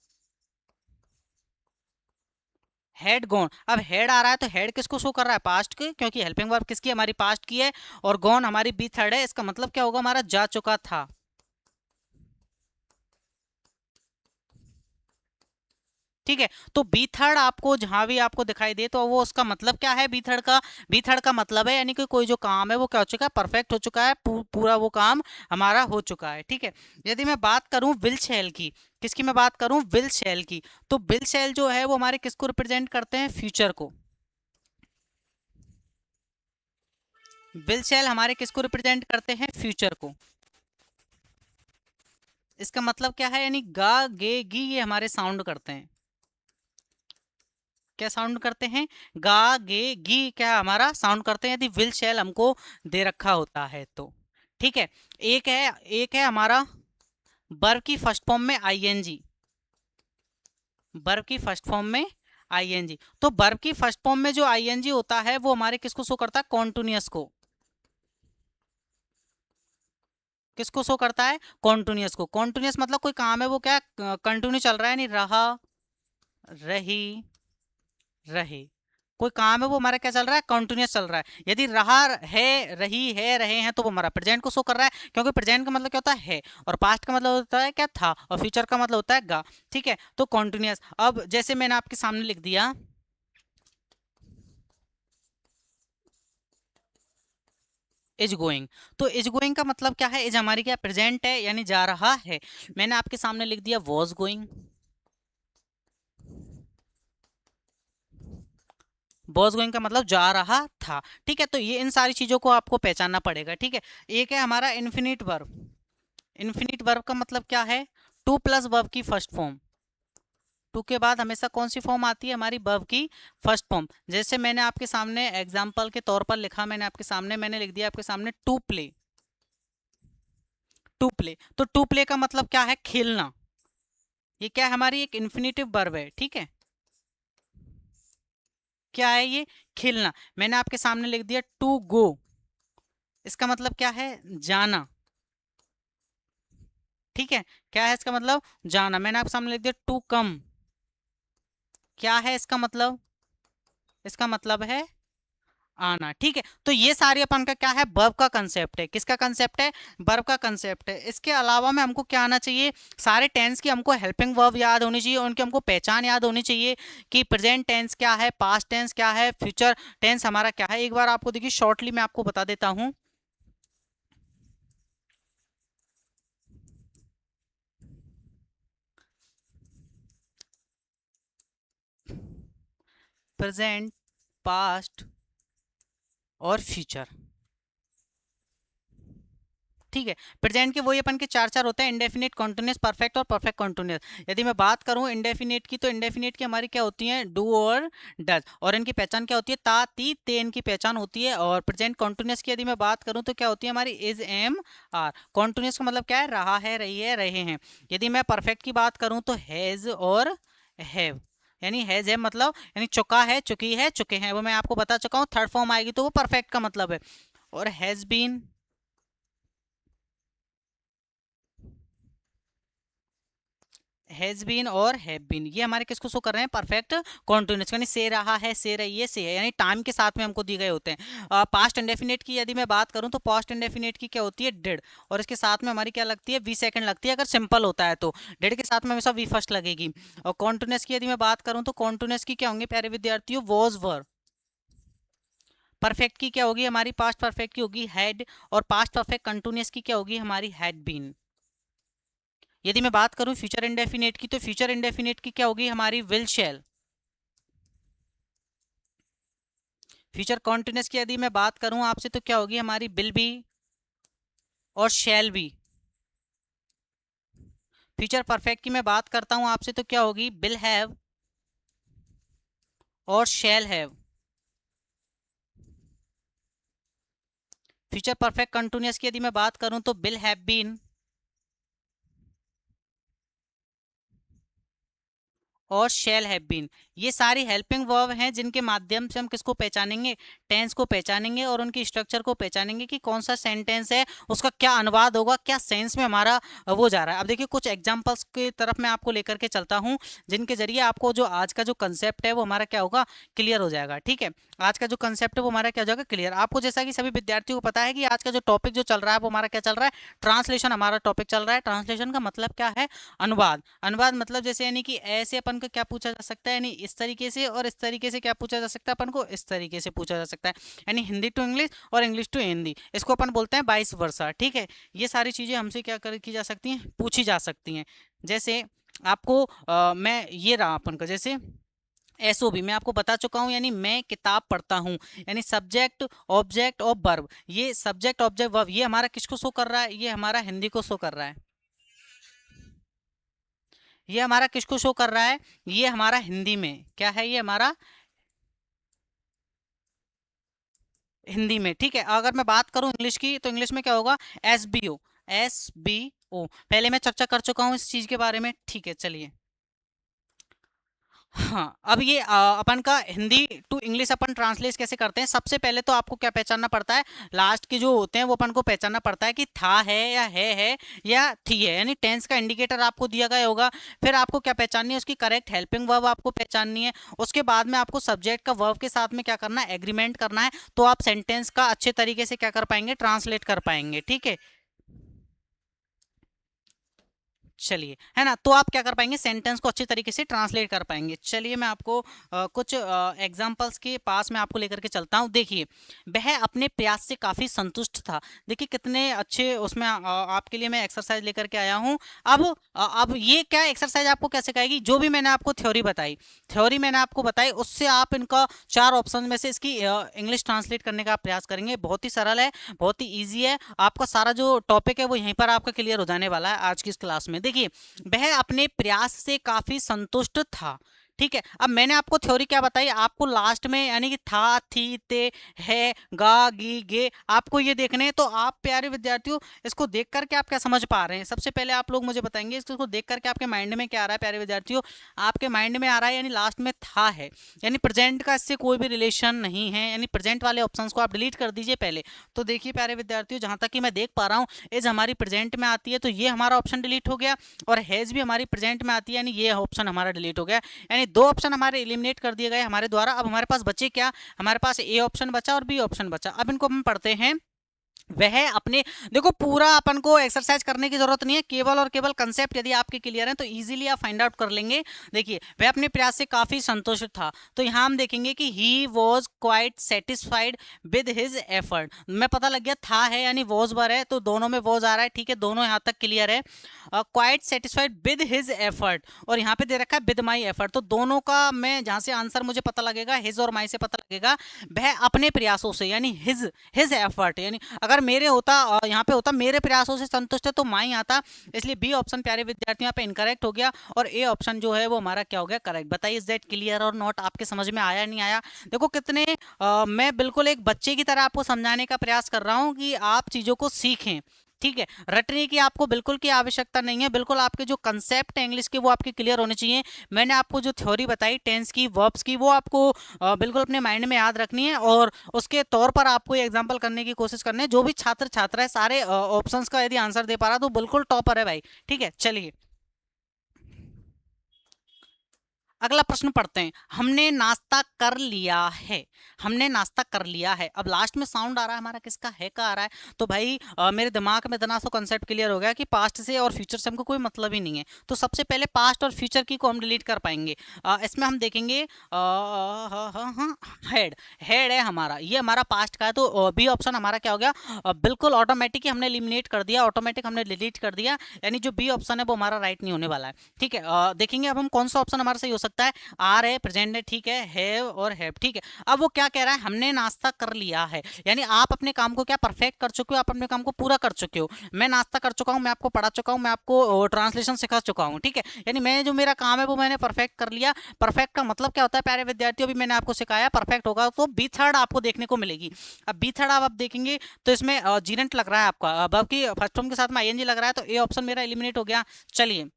हेड गॉन। अब हेड आ रहा है तो हेड किसको शो कर रहा है, पास्ट के, क्योंकि हेल्पिंग वर्ब किसकी, हमारी पास्ट की है। और गॉन हमारी बी थर्ड है, इसका मतलब क्या होगा, हमारा जा चुका था, ठीक है। तो बी थर्ड आपको जहां भी आपको दिखाई दे तो वो उसका मतलब क्या है, बी थर्ड का, बी थर्ड का मतलब है यानी कि कोई जो काम है वो क्या हो चुका है, परफेक्ट हो चुका है, पूरा वो काम हमारा हो चुका है, ठीक है। यदि मैं बात करूं विल शैल की, किसकी मैं बात करूं, विल शैल की, तो विल शैल जो है वो हमारे किसको रिप्रेजेंट करते हैं, फ्यूचर को। विल शैल हमारे किसको रिप्रेजेंट करते हैं, फ्यूचर को। इसका मतलब क्या है, यानी गा, गे, गी ये हमारे साउंड करते हैं, क्या साउंड करते हैं, गा, गे, गी क्या हमारा साउंड करते हैं, यदि विल शैल हमको दे रखा होता है तो, ठीक है। एक है हमारा वर्ब की फर्स्ट फॉर्म में आईएनजी, वर्ब की फर्स्ट फॉर्म में आईएनजी। तो वर्ब की फर्स्ट फॉर्म में जो आईएनजी होता है वो हमारे किसको शो करता है, कॉन्टिन्यूअस को। किसको शो करता है, कॉन्टिन्यूअस को। कॉन्टिन्यूअस मतलब कोई काम है वो क्या कंटिन्यू चल रहा है, नहीं रहा, रही, रहे, कोई काम है वो हमारा क्या चल रहा है, कंटिन्यूअस चल रहा है। यदि रहा है, रही है, रहे हैं, तो वो हमारा प्रेजेंट को शो कर रहा है, क्योंकि प्रेजेंट का मतलब क्या होता है, और पास्ट का मतलब होता है क्या, था, और फ्यूचर का मतलब होता है गा। ठीक है, तो कंटिन्यूअस। अब जैसे मैंने आपके सामने लिख दिया इज गोइंग, तो इज गोइंग का मतलब क्या है, इज हमारी क्या प्रेजेंट है, यानी जा रहा है। मैंने आपके सामने लिख दिया वॉज गोइंग, वॉज गोइंग का मतलब जा रहा था। ठीक है, तो ये इन सारी चीजों को आपको पहचानना पड़ेगा। ठीक है, एक है हमारा इन्फिनिट वर्ब। इन्फिनिट वर्ब का मतलब क्या है, टू प्लस वर्ब की फर्स्ट फॉर्म। टू के बाद हमेशा कौन सी फॉर्म आती है, हमारी वर्ब की फर्स्ट फॉर्म। जैसे मैंने आपके सामने एग्जांपल के तौर पर लिखा, मैंने आपके सामने मैंने लिख दिया आपके सामने टू प्ले। टू प्ले, तो टू प्ले का मतलब क्या है, खेलना। ये क्या है, हमारी एक इन्फिनिटिव वर्ब है। ठीक है, क्या है ये, खेलना। मैंने आपके सामने लिख दिया टू गो, इसका मतलब क्या है, जाना। ठीक है, क्या है इसका मतलब, जाना। मैंने आपके सामने लिख दिया टू कम, क्या है इसका मतलब, इसका मतलब है आना। ठीक है, तो ये सारी अपन का क्या है, वर्ब का कंसेप्ट है। किसका कंसेप्ट है, वर्ब का कंसेप्ट है। इसके अलावा में हमको क्या आना चाहिए, सारे टेंस की हमको हेल्पिंग वर्ब याद होनी चाहिए, उनकी हमको पहचान याद होनी चाहिए कि प्रेजेंट टेंस क्या है, पास्ट टेंस क्या है, फ्यूचर टेंस हमारा क्या है। एक बार आपको देखिए शॉर्टली मैं आपको बता देता हूं। प्रेजेंट, पास्ट और फ्यूचर। ठीक है, प्रेजेंट के वही अपन के चार चार होते हैं, इंडेफिनिट, कॉन्टिन्यूस, परफेक्ट और परफेक्ट कॉन्टिन्यूस। यदि मैं बात करूं इंडेफिनिट की, तो इंडेफिनिट की हमारी क्या होती है, डू और डज, और इनकी पहचान क्या होती है, ता, ती, ते, इनकी पहचान होती है। और प्रेजेंट कॉन्टिन्यूस की यदि मैं बात करूं तो क्या होती है हमारी, इज, एम, आर। कॉन्टिन्यूस का मतलब क्या है, रहा है, रही है, रहे हैं। यदि मैं परफेक्ट की बात करूं तो हैज और हैव, यानी हैज है मतलब यानी चुका है, चुकी है, चुके हैं, वो मैं आपको बता चुका हूँ। थर्ड फॉर्म आएगी तो वो परफेक्ट का मतलब है। और हैज बीन, हैज बीन और हैव बीन, ये हमारे किसको शो कर रहे हैं, परफेक्ट कॉन्टिन्यूस, यानी से रहा है, से रही है, से है, यानी टाइम के साथ में हमको दी गए होते हैं। पास्ट इंडेफिनिट की यदि मैं बात करूं तो पास्ट इंडेफिनिट की क्या होती है, डिड, और इसके साथ में हमारी क्या लगती है, वी सेकंड लगती है। अगर सिंपल होता है तो डिड के साथ में हमेशा वी फर्स्ट लगेगी। और कॉन्टिन्यूस की यदि मैं बात करूं तो कॉन्टिन्यूस की क्या होंगे प्यारे विद्यार्थियों, वॉज, वर। परफेक्ट की क्या होगी हमारी, पास्ट परफेक्ट की होगी हैड, और पास्ट परफेक्ट कंटिन्यूस की क्या होगी हमारी, हैड बीन। यदि मैं बात करूं फ्यूचर इंडेफिनिट की, तो फ्यूचर इंडेफिनिट की क्या होगी हमारी, विल, शैल। फ्यूचर कॉन्टिन्यूस की यदि मैं बात करूं आपसे तो क्या होगी हमारी, विल बी और शैल बी। फ्यूचर परफेक्ट की मैं बात करता हूं आपसे तो क्या होगी, विल हैव और shall have. Future perfect continuous की यदि मैं बात करूं तो विल हैव बीन और शेल हैव बीन। ये सारी हेल्पिंग वर्ब हैं जिनके माध्यम से हम किसको पहचानेंगे, टेंस को पहचानेंगे, और उनकी स्ट्रक्चर को पहचानेंगे कि कौन सा सेंटेंस है, उसका क्या अनुवाद होगा, क्या सेंस में हमारा वो जा रहा है। अब देखिए कुछ एग्जांपल्स की तरफ मैं आपको लेकर के चलता हूँ, जिनके जरिए आपको जो आज का जो कंसेप्ट है वो हमारा क्या होगा, क्लियर हो जाएगा। ठीक है, आज का जो कंसेप्ट है वो हमारा क्या हो जाएगा, क्लियर। आपको जैसा कि सभी विद्यार्थियों को पता है कि आज का जो टॉपिक जो चल रहा है वो हमारा क्या चल रहा है, ट्रांसलेशन हमारा टॉपिक चल रहा है। ट्रांसलेशन का मतलब क्या है, अनुवाद। अनुवाद मतलब जैसे यानी कि ऐसे अपन को क्या पूछा जा सकता है, यानी इस तरीके से, और इस तरीके से क्या पूछा जा सकता है, अपन को इस तरीके से पूछा जा सकता है, यानी हिंदी टू इंग्लिश और इंग्लिश टू हिंदी, इसको अपन बोलते हैं वाइस वर्सा। ठीक है, ये सारी चीजें हमसे क्या कर की जा सकती हैं, पूछी जा सकती हैं। जैसे आपको मैं ये रहा अपन का, जैसे एसओबी मैं आपको बता चुका हूं, यानी मैं किताब पढ़ता हूं, यानी सब्जेक्ट ऑब्जेक्ट और वर्ब। ये सब्जेक्ट ऑब्जेक्ट वर्ब ये हमारा किसको शो कर रहा है, ये हमारा हिंदी को शो कर रहा है। ये हमारा किसको शो कर रहा है, ये हमारा हिंदी में क्या है, ये हमारा हिंदी में। ठीक है, अगर मैं बात करूं इंग्लिश की तो इंग्लिश में क्या होगा, S B O. S B O पहले मैं चर्चा कर चुका हूं इस चीज के बारे में। ठीक है, चलिए हाँ, अब ये अपन का हिंदी टू इंग्लिश अपन ट्रांसलेट कैसे करते हैं। सबसे पहले तो आपको क्या पहचानना पड़ता है, लास्ट के जो होते हैं वो अपन को पहचानना पड़ता है कि था है या है या थी है, यानी टेंस का इंडिकेटर आपको दिया गया होगा। फिर आपको क्या पहचाननी है, उसकी करेक्ट हेल्पिंग वर्ब आपको पहचाननी है। उसके बाद में आपको सब्जेक्ट का वर्ब के साथ में क्या करना है, एग्रीमेंट करना है, तो आप सेंटेंस का अच्छे तरीके से क्या कर पाएंगे, ट्रांसलेट कर पाएंगे। ठीक है, चलिए, है ना, तो आप क्या कर पाएंगे, सेंटेंस को अच्छे तरीके से ट्रांसलेट कर पाएंगे। चलिए मैं आपको कुछ एग्जांपल्स के पास में आपको लेकर के चलता हूँ। देखिए, वह अपने प्रयास से काफी संतुष्ट था। देखिए कितने अच्छे उसमें आपके लिए मैं एक्सरसाइज लेकर के आया हूँ। अब ये क्या एक्सरसाइज आपको कैसे सिखाएगी, जो भी मैंने आपको थ्योरी मैंने आपको बताई, उससे आप इनका 4 ऑप्शन में से इसकी इंग्लिश ट्रांसलेट करने का प्रयास करेंगे। बहुत ही सरल है, बहुत ही ईजी है। आपका सारा जो टॉपिक है वो यहीं पर आपका क्लियर हो जाने वाला है आज की इस क्लास में। देखिए, वह अपने प्रयास से काफी संतुष्ट था। ठीक है, अब मैंने आपको थ्योरी क्या बताई, आपको लास्ट में यानी कि था, थी, ते, है, गा, गी, गे, आपको ये देखने हैं। तो आप प्यारे विद्यार्थियों, इसको देख करके आप क्या समझ पा रहे हैं, सबसे पहले आप लोग मुझे बताएंगे इसको देख करके आपके माइंड में क्या आ रहा है। प्यारे विद्यार्थियों, आपके माइंड में आ रहा है यानी लास्ट में था है, यानी प्रेजेंट का इससे कोई भी रिलेशन नहीं है, यानी प्रेजेंट वाले ऑप्शंस को आप डिलीट कर दीजिए पहले। तो देखिए प्यारे विद्यार्थियों, जहां तक कि मैं देख पा रहा हूँ, एज हमारी प्रेजेंट में आती है, तो ये हमारा ऑप्शन डिलीट हो गया, और हैज भी हमारी प्रेजेंट में आती है, यानी ये ऑप्शन हमारा डिलीट हो गया। यानी 2 ऑप्शन हमारे एलिमिनेट कर दिए गए हमारे द्वारा। अब हमारे पास बचे क्या, हमारे पास ए ऑप्शन बचा और बी ऑप्शन बचा। अब इनको हम पढ़ते हैं। वह अपने, देखो पूरा अपन को एक्सरसाइज करने की जरूरत नहीं है, केवल और केवल कंसेप्ट यदि आपके क्लियर है तो इजीली आप फाइंड आउट कर लेंगे। देखिए, वह अपने प्रयास से काफी संतुष्ट था, तो यहां हम देखेंगे कि he was quite satisfied with his effort. मैं पता लग गया था है यानी वॉज वर है, तो दोनों में वॉज आ रहा है। ठीक है, दोनों यहां तक क्लियर है। Quite satisfied with his effort, और यहाँ पे दे रखा है विद माई एफर्ट, तो दोनों का मैं जहां से आंसर मुझे पता लगेगा, हिज और माई से पता लगेगा। वह अपने प्रयासों से यानी हिज हिज एफर्ट, यानी अगर मेरे होता यहाँ पे होता मेरे प्रयासों से संतुष्ट है तो माई आता, इसलिए बी ऑप्शन प्यारे विद्यार्थियों यहाँ पे इनकरेक्ट हो गया, और ए ऑप्शन जो है वो हमारा क्या हो गया, करेक्ट। बताइए, इज दैट क्लियर और नॉट, आपके समझ में आया नहीं आया। देखो कितने मैं बिल्कुल एक बच्चे की तरह आपको समझाने का प्रयास कर रहा हूँ कि आप चीजों को सीखें। ठीक है, रटने की आपको बिल्कुल की आवश्यकता नहीं है, बिल्कुल आपके जो कंसेप्ट है इंग्लिश के वो आपके क्लियर होने चाहिए। मैंने आपको जो थ्योरी बताई टेंस की, वर्ब्स की, वो आपको बिल्कुल अपने माइंड में याद रखनी है, और उसके तौर पर आपको एग्जांपल करने की कोशिश करनी है। जो भी छात्र छात्रा है सारे ऑप्शंस का यदि आंसर दे पा रहा तो बिल्कुल टॉपर है भाई। ठीक है, चलिए अगला प्रश्न पढ़ते हैं। हमने नाश्ता कर लिया है, हमने नाश्ता कर लिया है। अब लास्ट में साउंड आ रहा है हमारा किसका, है का आ रहा है। तो भाई मेरे दिमाग में इतना सा कॉन्सेप्ट क्लियर हो गया कि पास्ट से और फ्यूचर से हमको कोई मतलब ही नहीं है। तो सबसे पहले पास्ट और फ्यूचर की को हम डिलीट कर पाएंगे। इसमें हम देखेंगे हेड, हेड है हमारा, ये हमारा पास्ट का है, तो बी ऑप्शन हमारा क्या हो गया, बिल्कुल ऑटोमेटिक ही हमने एलिमिनेट कर दिया, ऑटोमेटिक हमने डिलीट कर दिया, यानी जो बी ऑप्शन है वो हमारा राइट नहीं होने वाला है। ठीक है, देखेंगे अब हम कौन सा ऑप्शन हमारा सही हो सकता है। आर है, प्रेजेंट है, ठीक है, हैव और हैव। ठीक है, अब वो क्या कह रहा है, हमने नाश्ता कर लिया है, यानी आप अपने काम को क्या परफेक्ट कर चुके हो, आप अपने काम को पूरा कर चुके हो। मैं नाश्ता कर चुका हूं, मैं आपको पढ़ा चुका हूं, मैं आपको ट्रांसलेशन सिखा चुका हूं। ठीक है, यानी मैं जो मेरा काम है वो मैंने परफेक्ट कर लिया। परफेक्ट का मतलब क्या होता है प्यारे विद्यार्थियों, अभी मैंने आपको सिखाया, परफेक्ट होगा तो बी थर्ड आपको देखने को मिलेगी। अब बी थर्ड आप देखेंगे तो इसमें जीरेंट लग रहा है आपका, बल्कि फर्स्ट फॉर्म के साथ में आईएनजी लग रहा है, तो ए ऑप्शन मेरा एलिमिनेट हो गया। चलिए,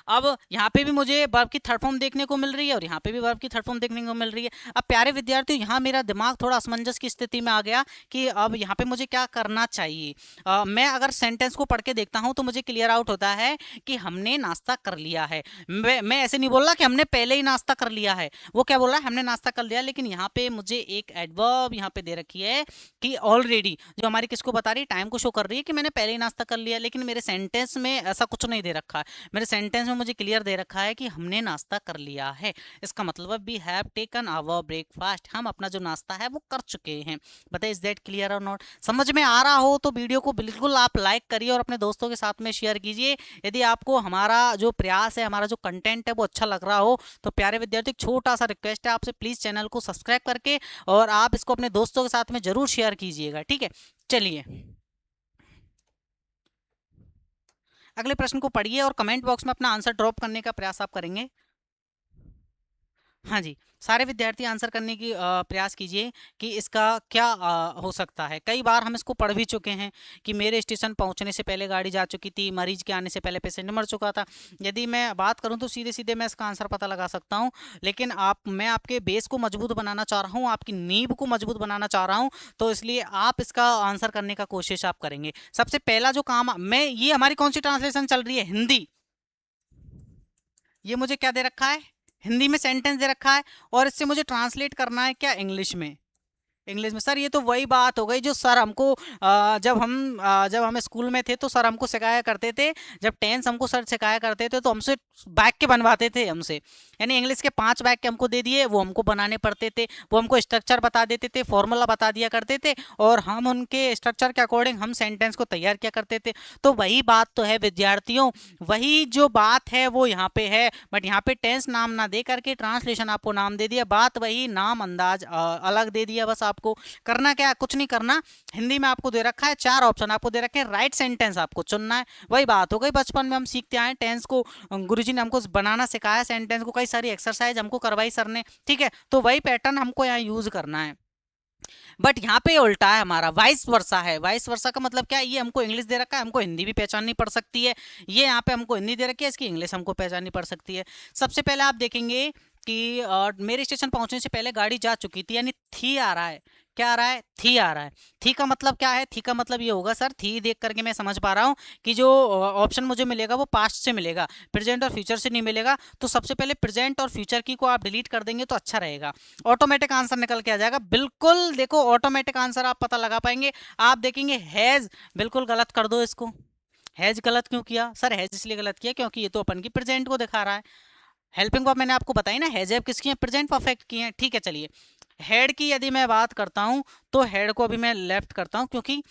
अब यहाँ पे भी मुझे वर्ब की थर्ड फॉर्म देखने को मिल रही है, और यहाँ पे भी वर्ब की थर्ड फॉर्म देखने को मिल रही है। अब प्यारे विद्यार्थियों, यहाँ मेरा दिमाग थोड़ा असमंजस की स्थिति में आ गया कि अब यहाँ पे मुझे क्या करना चाहिए। मैं अगर सेंटेंस को पढ़ के देखता हूँ तो मुझे क्लियर आउट होता है कि हमने नाश्ता कर लिया है। मैं ऐसे नहीं बोल रहा कि हमने पहले ही नाश्ता कर लिया है, वो क्या बोल रहा है, हमने नाश्ता कर लिया, लेकिन यहाँ पे मुझे एक एडवर्ब यहाँ पे दे रखी है कि ऑलरेडी, जो हमारी किसको बता रही है, टाइम को शो कर रही है कि मैंने पहले ही नाश्ता कर लिया, लेकिन मेरे सेंटेंस में ऐसा कुछ नहीं दे रखा है। मेरे सेंटेंस में मुझे क्लियर दे रखा है कि हमने नाश्ता कर लिया है, इसका मतलब we have taken our breakfast, हम अपना जो नाश्ता है वो कर चुके हैं। बताइए, इज दैट क्लियर और नॉट। समझ में आ रहा हो तो वीडियो को बिल्कुल आप लाइक करिए और अपने दोस्तों के साथ में शेयर कीजिए। यदि आपको हमारा जो प्रयास है, हमारा जो कंटेंट है वो अच्छा लग रहा हो तो प्यारे विद्यार्थी, एक छोटा सा रिक्वेस्ट है आपसे, प्लीज चैनल को सब्सक्राइब करके और आप इसको अपने दोस्तों के साथ में जरूर शेयर कीजिएगा। ठीक है, चलिए अगले प्रश्न को पढ़िए और कमेंट बॉक्स में अपना आंसर ड्रॉप करने का प्रयास आप करेंगे। हाँ जी, सारे विद्यार्थी आंसर करने की प्रयास कीजिए कि इसका क्या हो सकता है। कई बार हम इसको पढ़ भी चुके हैं कि मेरे स्टेशन पहुँचने से पहले गाड़ी जा चुकी थी, मरीज़ के आने से पहले पेशेंट मर चुका था। यदि मैं बात करूँ तो सीधे-सीधे मैं इसका आंसर पता लगा सकता हूँ, लेकिन मैं आपके बेस को मजबूत बनाना चाह रहा हूँ, आपकी नींव को मजबूत बनाना चाह रहा हूँ, तो इसलिए आप इसका आंसर करने का कोशिश आप करेंगे। सबसे पहला जो काम मैं ये हमारी कौन-सी ट्रांसलेशन चल रही है? हिंदी। ये मुझे क्या दे रखा है? हिंदी में सेंटेंस दे रखा है और इससे मुझे ट्रांसलेट करना है क्या? इंग्लिश में। इंग्लिश में सर ये तो वही बात हो गई जो सर हमको जब हम स्कूल में थे तो सर हमको सिखाया करते थे। जब टेंस हमको सर सिखाया करते थे तो हमसे वाक्य बनवाते थे हमसे, यानी इंग्लिश के 5 वाक्य हमको दे दिए, वो हमको बनाने पड़ते थे। वो हमको स्ट्रक्चर बता देते थे, फॉर्मूला बता दिया करते थे और हम उनके स्ट्रक्चर के अकॉर्डिंग हम सेंटेंस को तैयार किया करते थे। तो वही बात तो है विद्यार्थियों, वही जो बात है वो यहाँ पे है, बट यहाँ पे टेंस नाम ना दे करके ट्रांसलेशन आपको नाम दे दिया। बात वही, नाम अंदाज अलग दे दिया। बस आपको करना क्या है? कुछ नहीं करना। हिंदी में आपको दे रखा है 4 ऑप्शन आपको दे रखे हैं, राइट सेंटेंस आपको चुनना है। वही बात हो गई, बचपन में हम सीखते आए टेंस को, गुरुजी ने हमको बनाना सिखाया सेंटेंस को, कई सारी एक्सरसाइज हमको करवाई सर ने, ठीक है? तो वही पैटर्न हमको यहाँ यूज करना है। बट यहाँ पे उल्टा है, हमारा वाइस वर्सा है। वाइस वर्सा का मतलब क्या है? ये हमको इंग्लिश दे रखा है, हमको हिंदी भी पहचाननी पड़ सकती है। ये यहाँ पे हमको हिंदी दे रखी है, इसकी इंग्लिश हमको पहचाननी पड़ सकती है। सबसे पहले आप देखेंगे कि मेरे स्टेशन पहुंचने से पहले गाड़ी जा चुकी थी, यानी थी आ रहा है। क्या आ रहा है? थी आ रहा है। थी का मतलब क्या है? थी का मतलब ये होगा सर, थी देख करके मैं समझ पा रहा हूँ कि जो ऑप्शन मुझे मिलेगा वो पास्ट से मिलेगा, प्रेजेंट और फ्यूचर से नहीं मिलेगा। तो सबसे पहले प्रेजेंट और फ्यूचर की को आप डिलीट कर देंगे तो अच्छा रहेगा, ऑटोमेटिक आंसर निकल के आ जाएगा। बिल्कुल देखो, ऑटोमेटिक आंसर आप पता लगा पाएंगे। आप देखेंगे हैज, बिल्कुल गलत कर दो इसको। हैज गलत क्यों किया सर? हैज इसलिए गलत किया क्योंकि ये तो अपन की प्रेजेंट को दिखा रहा है। हेल्पिंग वर्ब मैंने आपको बताई ना, हैज हैव किसकी है? प्रेजेंट परफेक्ट की है, ठीक है। चलिए, हेड की यदि मैं बात करता हूं तो हेड को अभी मैं लेफ्ट करता हूं क्योंकि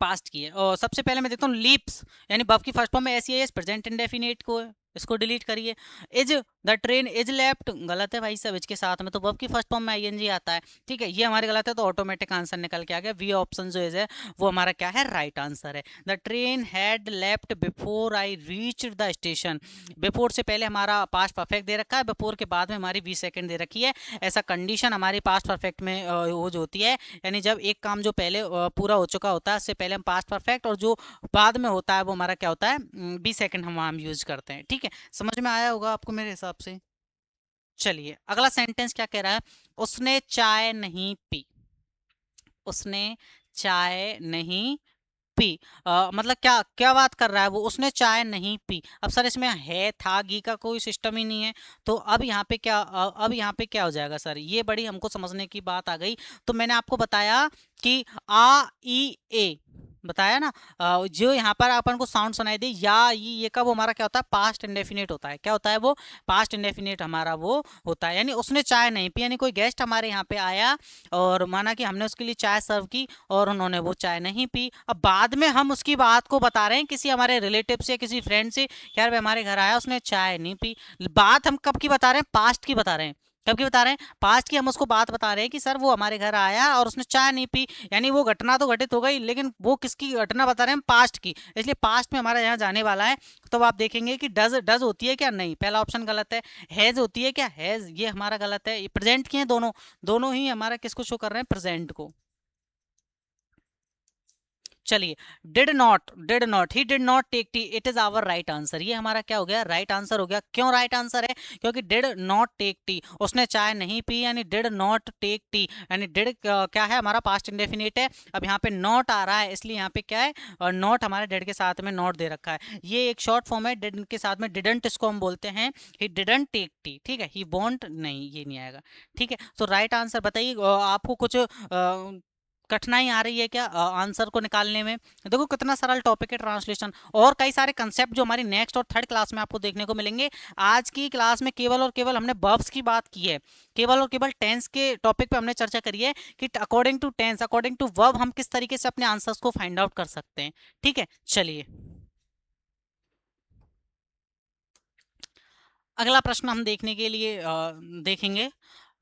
पास्ट की है। और सबसे पहले मैं देखता हूँ लीप्स, यानी वर्ब की फर्स्ट फॉर्म में एस एस प्रेजेंट इंडेफिनिट को है, इसको डिलीट करिए। Is the train is left, गलत है भाई साहब, इसके साथ में तो वर्ब की फर्स्ट फॉर्म में आईएनजी आता है, ठीक है? ये हमारे गलत है, तो ऑटोमेटिक आंसर निकल के आ गया। वी ऑप्शन जो है वो हमारा क्या है? राइट आंसर है। The train had left before I reach the station. Before से पहले हमारा पास्ट परफेक्ट दे रखा है, बिफोर के बाद में हमारी 20 सेकंड दे रखी है। ऐसा कंडीशन हमारी पास्ट परफेक्ट में वो जो होती है, यानी जब एक काम जो पहले पूरा हो चुका होता है उससे पहले हम पास्ट परफेक्ट, और जो बाद में होता है वो हमारा क्या होता है? 20 सेकंड हम यूज करते हैं, ठीक है? समझ में आया होगा आपको मेरे हिसाब से। चलिए, अगला सेंटेंस क्या कह रहा है? उसने चाय नहीं पी। उसने चाय नहीं पी। मतलब क्या क्या बात कर रहा है वो? उसने चाय नहीं पी। अब सर इसमें है था गी का कोई सिस्टम ही नहीं है, तो अब यहाँ पे क्या अब यहाँ पे क्या हो जाएगा सर? ये बड़ी हमको समझने की बात आ गई। तो मैंने आपको बताया कि आ ई ए, बताया ना, जो यहाँ पर अपन को साउंड सुनाई दे या ये का, वो हमारा क्या होता है? पास्ट इंडेफिनिट होता है। क्या होता है वो? पास्ट इंडेफिनिट हमारा वो होता है। यानी उसने चाय नहीं पी, यानी कोई गेस्ट हमारे यहाँ पे आया और माना कि हमने उसके लिए चाय सर्व की और उन्होंने वो चाय नहीं पी। अब बाद में हम उसकी बात को बता रहे हैं किसी हमारे रिलेटिव से, किसी फ्रेंड से, यार भाई हमारे घर आया उसने चाय नहीं पी। बात हम कब की बता रहे हैं? पास्ट की बता रहे हैं। कब की बता रहे हैं? पास्ट की। हम उसको बात बता रहे हैं कि सर वो हमारे घर आया और उसने चाय नहीं पी, यानी वो घटना तो घटित हो गई, लेकिन वो किसकी घटना बता रहे हैं? पास्ट की। इसलिए पास्ट में हमारा यहाँ जाने वाला है। तो आप देखेंगे कि डज डज होती है क्या? नहीं, पहला ऑप्शन गलत है। हैज होती है क्या? हैज, ये हमारा गलत है। ये प्रेजेंट की है दोनों, दोनों ही हमारा किसको शो कर रहे हैं? प्रेजेंट को। चलिए, did not he did not take tea, it is our right answer. ये हमारा क्या हो गया? राइट आंसर हो गया। क्यों राइट आंसर है? क्योंकि डिड नॉट टेक टी, उसने चाय नहीं पी, यानी डिड नॉट टेक टी, यानी डिड क्या है? हमारा पास्ट इंडेफिनिट है। अब यहाँ पे नॉट आ रहा है, इसलिए यहाँ पे क्या है? और नॉट हमारे डिड के साथ में नॉट दे रखा है। ये एक शॉर्ट फॉर्म है, डिड के साथ में डिडंट इसको हम बोलते हैं। ही डिडंट टेक टी, ठीक है? ही वॉन्ट नहीं, ये नहीं आएगा, ठीक है? तो राइट आंसर बताइए। आपको कुछ कठिनाई आ रही है क्या आंसर को निकालने में? देखो कितना सरल टॉपिक है ट्रांसलेशन, और कई सारे कंसेप्ट जो हमारी नेक्स्ट और थर्ड क्लास में आपको देखने को मिलेंगे। आज की क्लास में केवल और केवल हमने वर्ब्स की बात की है, केवल और केवल टेंस के टॉपिक पे हमने चर्चा करी है कि according to tense, according to verb हम किस तरीके से अपने आंसर्स को फाइंड आउट कर सकते हैं, ठीक है? चलिए, अगला प्रश्न हम देखने के लिए देखेंगे।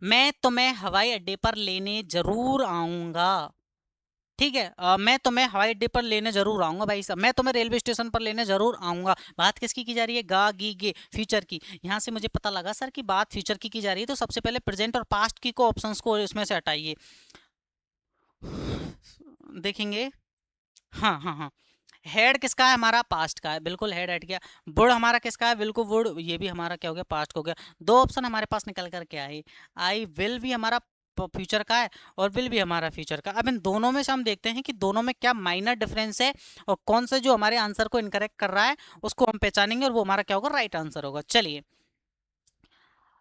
मैं तुम्हें हवाई अड्डे पर लेने जरूर आऊंगा। ठीक है। मैं तुम्हें हवाई अड्डे पर लेने जरूर आऊंगा भाई साहब, मैं तुम्हें रेलवे स्टेशन पर लेने जरूर आऊंगा। बात किसकी की जा रही है? गा गी गे, फ्यूचर की। यहाँ से मुझे पता लगा सर कि बात फ्यूचर की जा रही है, तो सबसे पहले प्रेजेंट और पास्ट की को ऑप्शंस को इसमें से हटाइए। देखेंगे। हाँ हाँ हाँ। हेड किसका है? हमारा पास्ट का है, बिल्कुल हेड हट गया। वुड हमारा किसका है? बिल्कुल वुड, ये भी हमारा क्या हो गया? पास्ट हो गया। दो ऑप्शन हमारे पास निकल कर के आए। आई विल भी हमारा फ्यूचर का है और विल भी हमारा फ्यूचर का। अब इन दोनों में से हम देखते हैं कि दोनों में क्या माइनर डिफरेंस है और कौन सा जो हमारे आंसर को इनकरेक्ट कर रहा है उसको हम पहचानेंगे और वो हमारा क्या होगा? राइट आंसर होगा। चलिए।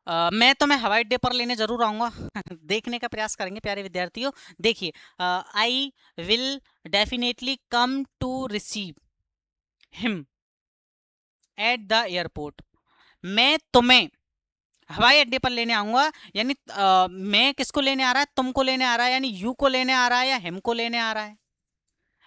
मैं तुम्हें हवाई अड्डे पर लेने जरूर आऊंगा। देखने का प्रयास करेंगे प्यारे विद्यार्थियों। देखिए, I will definitely come to receive him at the airport. मैं तुम्हें हवाई अड्डे पर लेने आऊंगा, यानी मैं किसको लेने आ रहा है? तुमको लेने आ रहा है, यानी यू को लेने आ रहा है या हिम को लेने आ रहा है?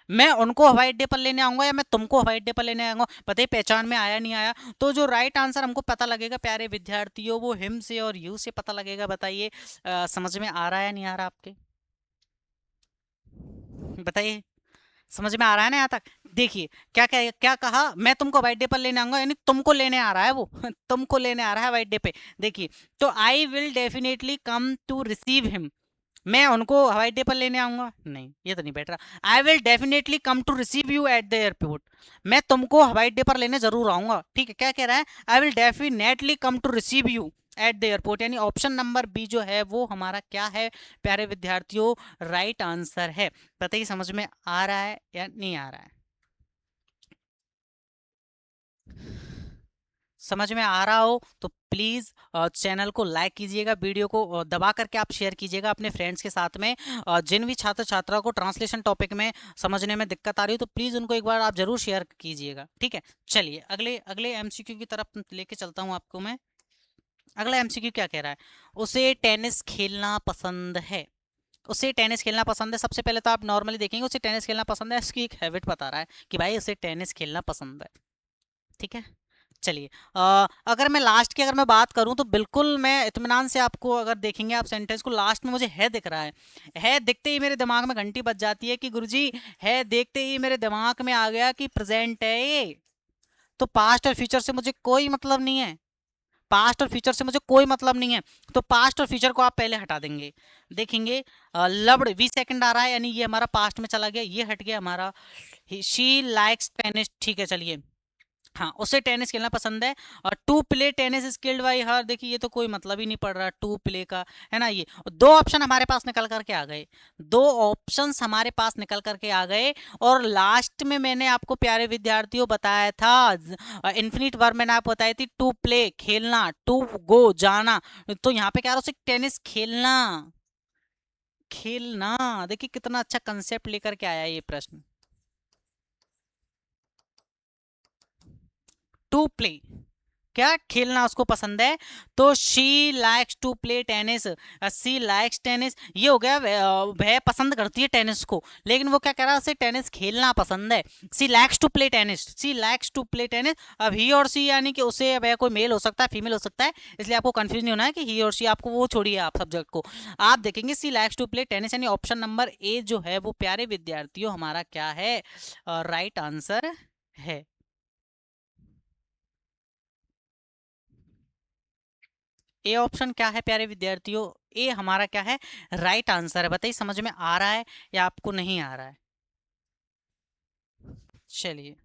मैं उनको हवाई अड्डे पर लेने आऊंगा या मैं तुमको हवाई अड्डे पर लेने आऊंगा? पता ही पहचान में आया नहीं आया? तो जो राइट आंसर हमको पता लगेगा प्यारे विद्यार्थियों, वो हिम से और यू से पता लगेगा। बताइए, समझ में आ रहा है या नहीं आ रहा आपके? बताइए, समझ में आ रहा है ना यहाँ तक? देखिए, क्या क्या क्या कहा? मैं तुमको हवाई अड्डे पर लेने आऊंगा, यानी तुमको लेने आ रहा है वो। तुमको लेने आ रहा है हवाई अड्डे पे। देखिए, तो I will definitely come to receive him. मैं उनको हवाई अड्डे पर लेने आऊंगा? नहीं, ये तो नहीं बैठ रहा। I will definitely come to receive you at the airport. मैं तुमको हवाई अड्डे पर लेने जरूर आऊंगा। ठीक है, क्या कह रहा है? I will definitely come to receive you at the airport, यानी ऑप्शन नंबर बी जो है वो हमारा क्या है प्यारे विद्यार्थियों? राइट आंसर है। बताइए, समझ में आ रहा है या नहीं आ रहा है? समझ में आ रहा हो तो प्लीज़ चैनल को लाइक कीजिएगा, वीडियो को दबा करके आप शेयर कीजिएगा अपने फ्रेंड्स के साथ में। जिन भी छात्र छात्राओं को ट्रांसलेशन टॉपिक में समझने में दिक्कत आ रही हो तो प्लीज़ उनको एक बार आप जरूर शेयर कीजिएगा। ठीक है, चलिए अगले अगले एमसीक्यू की तरफ लेके चलता हूँ आपको मैं। अगला एमसीक्यू क्या कह रहा है? उसे टेनिस खेलना पसंद है। उसे टेनिस खेलना पसंद है। सबसे पहले तो आप नॉर्मली देखेंगे उसे टेनिस खेलना पसंद है, उसकी एक हैबिट बता रहा है कि भाई उसे टेनिस खेलना पसंद है। ठीक है, चलिए। अगर मैं लास्ट की अगर मैं बात करूं तो बिल्कुल मैं इत्मीनान से आपको, अगर देखेंगे आप सेंटेंस को, लास्ट में मुझे है दिख रहा है दिखते ही मेरे दिमाग में घंटी बज जाती है कि गुरुजी है देखते ही मेरे दिमाग में आ गया कि प्रेजेंट है ये। तो पास्ट और फ्यूचर से मुझे कोई मतलब नहीं है। पास्ट और फ्यूचर से मुझे कोई मतलब नहीं है। तो पास्ट और फ्यूचर को आप पहले हटा देंगे। देखेंगे, लव्ड वी सेकंड आ रहा है, यानी ये हमारा पास्ट में चला गया, ये हट गया हमारा। She likes tennis. ठीक है, चलिए। हाँ, उसे टेनिस खेलना पसंद है। और to play tennis skilled by her, देखिए ये तो कोई मतलब ही नहीं पड़ रहा टू प्ले का, है ना? ये दो ऑप्शन हमारे पास निकल करके आ गए। दो ऑप्शंस हमारे पास निकल करके आ गए। और लास्ट में मैंने आपको प्यारे विद्यार्थियों बताया था, इन्फिनिट वर्ब मैंने आपको बताई थी, टू प्ले खेलना, टू गो जाना। तो यहाँ पे क्या रहा? उसे टेनिस खेलना। खेलना, देखिए कितना अच्छा कंसेप्ट लेकर के आया ये प्रश्न। टू प्ले, क्या खेलना उसको पसंद है। तो she likes to play tennis. She likes tennis, ये हो गया वह पसंद करती है टेनिस को, लेकिन वो क्या कह रहा है? उसे टेनिस खेलना पसंद है। She likes to play tennis, she likes to play tennis. अब ही और सी यानी कि उसे, वह कोई मेल हो सकता है, फीमेल हो सकता है, इसलिए आपको कंफ्यूज नहीं होना है कि ही और सी, आपको वो छोड़िए आप सब्जेक्ट को। आप देखेंगे सी लाइक्स टू प्ले टेनिस, यानी ऑप्शन नंबर ए जो है वो प्यारे विद्यार्थियों हमारा क्या है? राइट आंसर है। ए ऑप्शन क्या है प्यारे विद्यार्थियों? ए हमारा क्या है? राइट आंसर है। बताइए, समझ में आ रहा है या आपको नहीं आ रहा है? चलिए।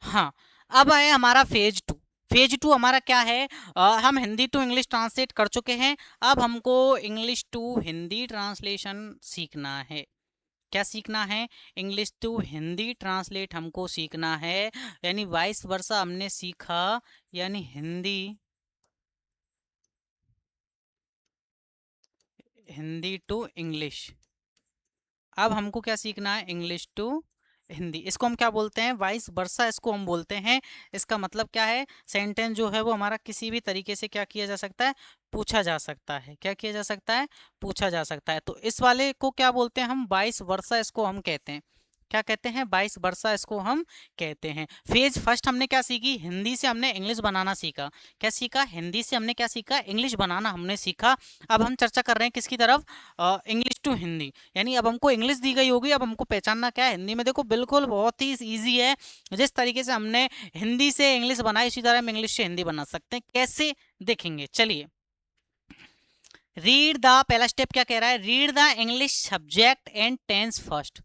हाँ, अब आए हमारा फेज टू। फेज टू हमारा क्या है? हम हिंदी टू इंग्लिश ट्रांसलेट कर चुके हैं। अब हमको इंग्लिश टू हिंदी ट्रांसलेशन सीखना है। क्या सीखना है? इंग्लिश टू हिंदी ट्रांसलेट हमको सीखना है, यानी वाइस वर्सा हमने सीखा, यानी हिंदी, हिंदी टू इंग्लिश। अब हमको क्या सीखना है? English to Hindi. इसको हम क्या बोलते हैं? वाइस वर्सा इसको हम बोलते हैं। इसका मतलब क्या है? सेंटेंस जो है वो हमारा किसी भी तरीके से क्या किया जा सकता है? पूछा जा सकता है। क्या किया जा सकता है? पूछा जा सकता है। तो इस वाले को क्या बोलते हैं हम? वाइस वर्सा इसको हम कहते हैं। क्या कहते हैं, 22 वर्षा इसको हम कहते हैं। फेज फर्स्ट हमने क्या सीखी, हिंदी से हमने इंग्लिश बनाना सीखा। क्या सीखा, हिंदी से हमने क्या सीखा, इंग्लिश बनाना हमने सीखा। अब हम चर्चा कर रहे हैं किसकी तरफ, इंग्लिश टू हिंदी, यानी अब हमको इंग्लिश दी गई होगी, अब हमको पहचानना क्या है हिंदी में। देखो बिल्कुल बहुत ही ईजी है, जिस तरीके से हमने हिंदी से इंग्लिश बनाई उसी तरह हम इंग्लिश से हिंदी बना सकते हैं। कैसे देखेंगे, चलिए। रीड द, पहला स्टेप क्या कह रहा है, read the English subject and tense first.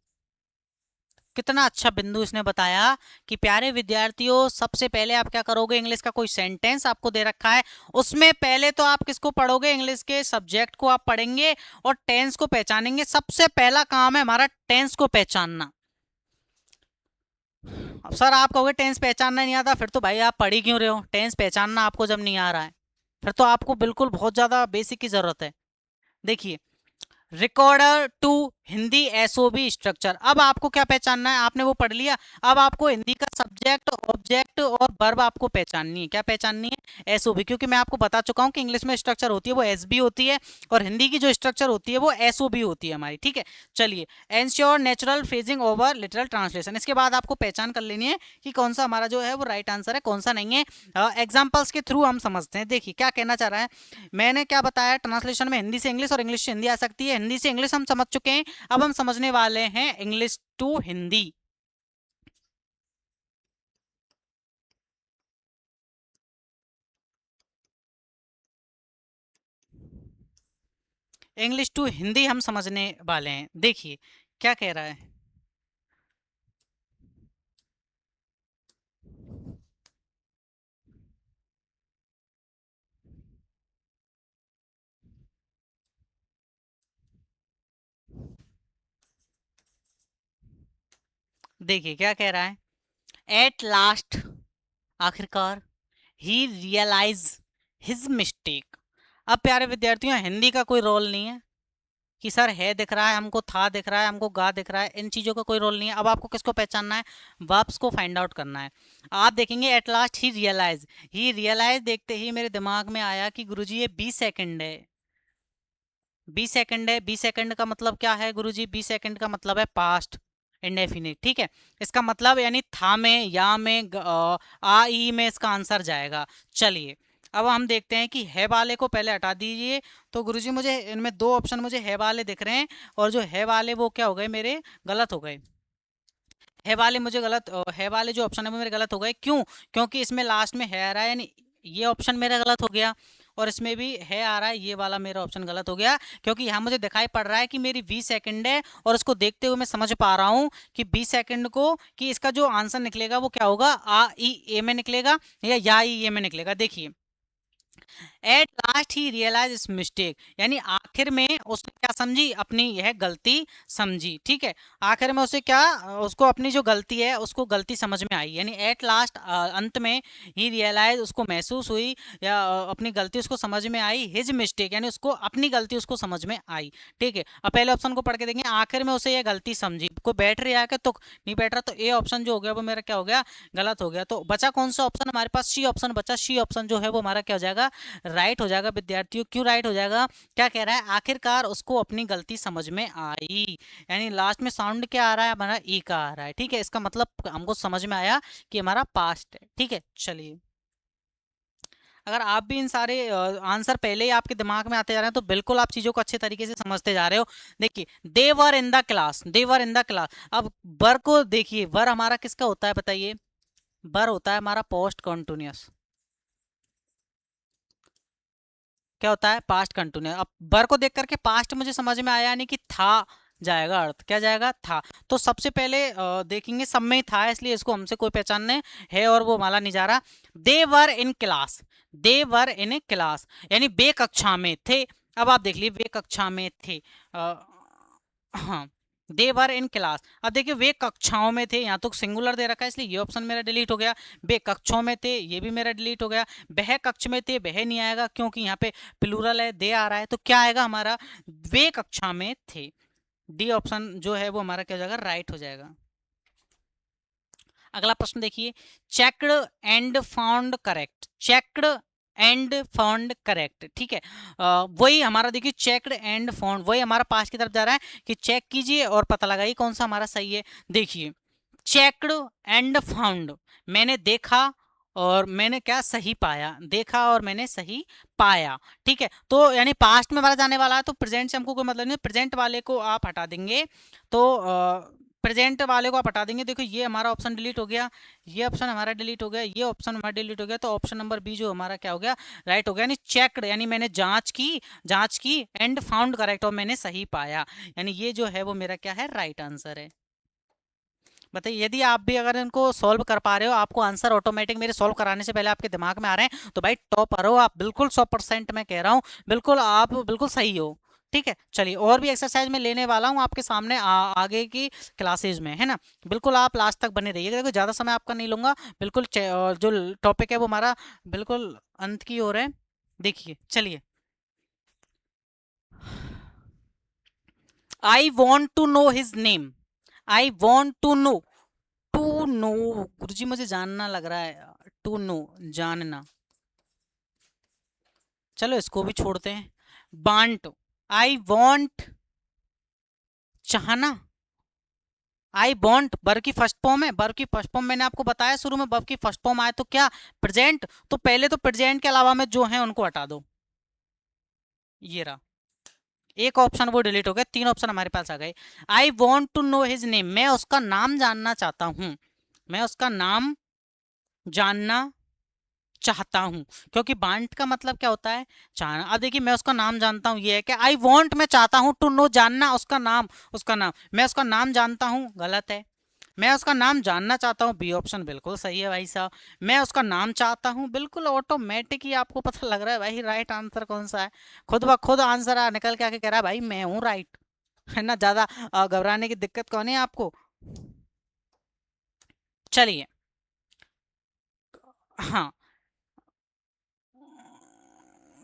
कितना अच्छा बिंदु इसने बताया कि प्यारे विद्यार्थियों, सबसे पहले आप क्या करोगे, इंग्लिश का कोई सेंटेंस आपको दे रखा है, उसमें पहले तो आप किसको पढ़ोगे, इंग्लिश के सब्जेक्ट को आप पढ़ेंगे और टेंस को पहचानेंगे। सबसे पहला काम है हमारा टेंस को पहचानना। अब सर आप कहोगे टेंस पहचानना नहीं आता, फिर तो भाई आप पढ़ ही क्यों रहे हो, टेंस पहचानना आपको जब नहीं आ रहा है, फिर तो आपको बिल्कुल बहुत ज्यादा बेसिक की जरूरत है। देखिए, recorder to Hindi SOB structure. अब आपको क्या पहचानना है, आपने वो पढ़ लिया, अब आपको हिंदी का सब्जेक्ट ऑब्जेक्ट और वर्ब आपको पहचाननी है। क्या पहचाननी है, एसओबी, क्योंकि मैं आपको बता चुका हूं कि इंग्लिश में स्ट्रक्चर होती है वो एसबी होती है और हिंदी की जो स्ट्रक्चर होती है वो एसओबी होती है हमारी, ठीक है। चलिए, ensure natural phrasing over literal translation, इसके बाद आपको पहचान कर लेनी है कि कौन सा हमारा जो है वो राइट आंसर है, कौन सा नहीं है। एग्जाम्पल्स के थ्रू हम समझते हैं। देखिए क्या कहना चाह रहा है, मैंने क्या बताया, ट्रांसलेशन में हिंदी से इंग्लिश और इंग्लिश से हिंदी आ सकती है। हिंदी से इंग्लिश हम समझ चुके हैं, अब हम समझने वाले हैं English to Hindi. English to Hindi हम समझने वाले हैं। देखिए क्या कह रहा है, देखिए क्या कह रहा है, एट लास्ट, आखिरकार, ही रियलाइज हिज मिस्टेक। अब प्यारे विद्यार्थियों, हिंदी का कोई रोल नहीं है कि सर है दिख रहा है हमको, था दिख रहा है हमको, गा दिख रहा है, इन चीज़ों का कोई रोल नहीं है। अब आपको किसको पहचानना है, वर्ब्स को फाइंड आउट करना है। आप देखेंगे एट लास्ट ही रियलाइज देखते ही मेरे दिमाग में आया कि गुरुजी ये 20 सेकंड है, 20 सेकंड है। 20 सेकंड का मतलब क्या है गुरुजी, 20 सेकंड का मतलब है पास्ट इंडेफिनिट, ठीक है। इसका मतलब यानी था में, या में, आ ई में इसका आंसर जाएगा। चलिए अब हम देखते हैं कि है वाले को पहले हटा दीजिए। तो गुरुजी मुझे इनमें दो ऑप्शन मुझे है वाले दिख रहे हैं, और जो है वाले वो क्या हो गए, मेरे गलत हो गए। है वाले मुझे गलत, है वाले जो ऑप्शन है वो मेरे गलत हो गए। क्यों, क्योंकि इसमें लास्ट में है आ रहा है, यानी ये ऑप्शन मेरा गलत हो गया, और इसमें भी है आ रहा है, ये वाला मेरा ऑप्शन गलत हो गया। क्योंकि यहाँ मुझे दिखाई पड़ रहा है कि मेरी 20 सेकंड है, और उसको देखते हुए मैं समझ पा रहा हूँ कि 20 सेकंड को, कि इसका जो आंसर निकलेगा वो क्या होगा, आ ई ए में निकलेगा या ई ए में निकलेगा। देखिए, एट लास्ट ही रियलाइज इस मिस्टेक, यानी आखिर में उसने क्या समझी, अपनी यह गलती समझी, ठीक है। आखिर में उसे क्या, उसको अपनी जो गलती है उसको गलती समझ में आई, यानी एट लास्ट, अंत में, ही रियलाइज, उसको महसूस हुई, या अपनी गलती उसको समझ में आई, हिज मिस्टेक यानी उसको अपनी गलती उसको समझ में आई, ठीक है। अब पहले ऑप्शन को पढ़ के देखेंगे, आखिर में उसे यह गलती समझी, कोई बैठ रही है तो नहीं बैठ रहा, तो ए ऑप्शन जो हो गया वो मेरा क्या हो गया, गलत हो गया। तो बचा कौन सा ऑप्शन हमारे पास, सी ऑप्शन बचा। सी ऑप्शन जो है वो हमारा क्या हो जाएगा, राइट हो जाएगा विद्यार्थियों। क्यों राइट हो जाएगा, क्या कह रहा है, आखिरकार उसको अपनी गलती समझ में आई, यानी लास्ट में साउंड क्या आ रहा है, हमारा ई का आ रहा है, ठीक है। इसका मतलब हमको समझ में आया कि हमारा पास्ट है, ठीक है। चलिए, अगर आप भी इन सारे आंसर पहले ही आपके दिमाग में आते जा रहे हैं तो बिल्कुल आप चीजों को अच्छे तरीके से समझते जा रहे हो। देखिए, they were in the class, they were in the class. अब वर को देखिए, वर हमारा किसका होता है बताइए, वर होता है हमारा पोस्ट कॉन्टिन्यूअस। क्या होता है, पास्ट कंटिन्यूस। अब वर को देख करके पास्ट मुझे समझ में आया, नहीं कि था जाएगा, अर्थ क्या जाएगा, था। तो सबसे पहले देखेंगे, सब में ही था, इसलिए इसको हमसे कोई पहचानने है और वो माला नहीं जा रहा। दे were in class, they were in A class, यानी वे कक्षा में थे। अब आप देख लीजिए, वे कक्षा में थे, हाँ, दे वर इन क्लास। अब देखिए, वे कक्षाओं में थे, यहाँ तो सिंगुलर दे रखा है इसलिए ये ऑप्शन मेरा डिलीट हो गया। वे कक्षों में थे, ये भी मेरा डिलीट हो गया। वह कक्ष में थे, वह नहीं आएगा क्योंकि यहाँ पे प्लूरल है, दे आ रहा है, तो क्या आएगा हमारा, वे कक्षा में थे। डी ऑप्शन जो है वो हमारा क्या हो जाएगा, राइट हो जाएगा। अगला प्रश्न देखिए, checked and found correct, checked and found correct, ठीक है। वही हमारा देखिए चेक्ड एंड फाउंड, वही हमारा पास्ट की तरफ जा रहा है कि चेक कीजिए और पता लगाइए कौन सा हमारा सही है। देखिए चेक्ड एंड फाउंड, मैंने देखा और मैंने क्या सही पाया, देखा और मैंने सही पाया, ठीक है। तो यानी पास्ट में हमारा जाने वाला है, तो प्रेजेंट से हमको कोई मतलब नहीं, प्रेजेंट वाले को आप हटा देंगे तो प्रेजेंट वाले को आप हटा देंगे। देखो ये हमारा ऑप्शन डिलीट हो गया, ये ऑप्शन हमारा डिलीट हो गया, ये ऑप्शन हमारा डिलीट हो गया, तो ऑप्शन नंबर बी जो हमारा क्या हो गया, राइट हो गया। यानी चेक्ड यानी मैंने जांच की एंड फाउंड करेक्ट, और मैंने सही पाया, यानी ये जो है वो मेरा क्या है, राइट आंसर है। बताइए यदि आप भी अगर इनको सॉल्व कर पा रहे हो, आपको आंसर ऑटोमेटिक मेरे सॉल्व कराने से पहले आपके दिमाग में आ रहे हैं, तो भाई टॉपर हो आप, बिल्कुल 100% मैं कह रहा हूँ, बिल्कुल आप बिल्कुल सही हो, ठीक है। चलिए और भी एक्सरसाइज में लेने वाला हूँ आपके सामने आगे की क्लासेज में, है ना। बिल्कुल आप लास्ट तक बने रहिए, देखो ज़्यादा समय आपका नहीं लूंगा, बिल्कुल जो टॉपिक है वो हमारा बिल्कुल अंत की ओर है। देखिए चलिए, I want to know his name, I want to know, गुरुजी मुझे जानना लग रहा है, टू नो जानना, चलो इसको भी छोड़ते हैं। वांट, आई वॉन्ट चाहना, आई वॉन्ट वर्ब की फर्स्ट फॉर्म है, वर्ब की फर्स्ट फॉर्म मैंने आपको बताया शुरू में, वर्ब की फर्स्ट फॉर्म आए तो क्या, प्रेजेंट, तो पहले तो प्रेजेंट के अलावा में जो है उनको हटा दो, ये रहा एक ऑप्शन वो डिलीट हो गया, 3 ऑप्शन हमारे पास आ गए। I want to know his name, मैं उसका नाम जानना चाहता हूं, मैं उसका नाम जानना चाहता हूं, क्योंकि वांट का मतलब क्या होता है, चाहना। अब देखिए मैं उसका नाम जानता हूं, ये है कि आई वांट मैं चाहता हूं, टू नो जानना, उसका नाम, उसका नाम, मैं उसका नाम जानता हूं गलत है, मैं उसका नाम जानना चाहता हूं, बी ऑप्शन बिल्कुल सही है भाई साहब। मैं उसका नाम चाहता हूं, बिल्कुल ऑटोमेटिक ही आपको पता लग रहा है भाई राइट आंसर कौन सा है, खुद ब खुद आंसर निकल के आके कह रहा है भाई मैं हूं राइट, है ना। ज्यादा घबराने की दिक्कत कौन है आपको। चलिए हाँ,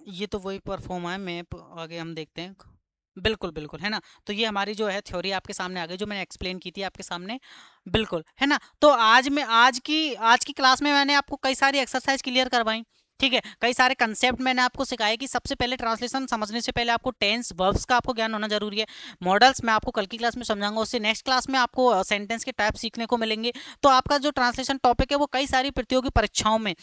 ये तो वही परफॉर्म है, मैं आगे हम देखते हैं, बिल्कुल बिल्कुल, है ना। तो ये हमारी जो है थ्योरी आपके सामने आ गई, जो मैंने एक्सप्लेन की थी आपके सामने, बिल्कुल, है ना। तो आज की क्लास में मैंने आपको कई सारी एक्सरसाइज क्लियर करवाई, ठीक है। कई सारे कंसेप्ट मैंने आपको सिखाए कि सबसे पहले ट्रांसलेशन समझने से पहले आपको टेंस वर्ब्स का आपको ज्ञान होना जरूरी है। मॉडल्स मैं आपको कल की क्लास में समझाऊंगा, उससे नेक्स्ट क्लास में आपको सेंटेंस के टाइप सीखने को मिलेंगे। तो आपका जो ट्रांसलेशन टॉपिक है वो कई सारी प्रतियोगी परीक्षाओं में,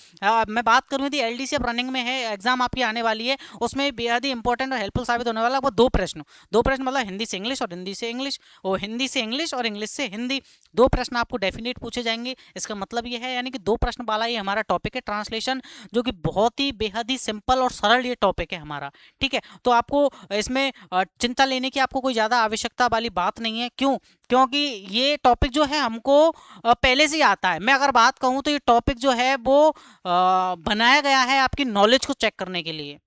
मैं बात करूँ यदि एलडीसी अब रनिंग में है, एग्जाम आपकी आने वाली है, उसमें बेहद ही इंपॉर्टेंट और हेल्पफुल साबित होने वाला है। वो दो प्रश्न मतलब हिंदी से इंग्लिश और हिंदी से इंग्लिश, और हिंदी से इंग्लिश और इंग्लिश से हिंदी, दो प्रश्न आपको डेफिनेट पूछे जाएंगे। इसका मतलब ये है यानी कि दो प्रश्न वाला ये हमारा टॉपिक है ट्रांसलेशन, जो कि बहुत ही बेहद ही सिंपल और सरल ये टॉपिक है हमारा, ठीक है। तो आपको इसमें चिंता लेने की आपको कोई ज़्यादा आवश्यकता वाली बात नहीं है, क्यों, क्योंकि ये टॉपिक जो है हमको पहले से ही आता है। मैं अगर बात कहूँ तो ये टॉपिक जो है वो बनाया गया है आपकी नॉलेज को चेक करने के लिए,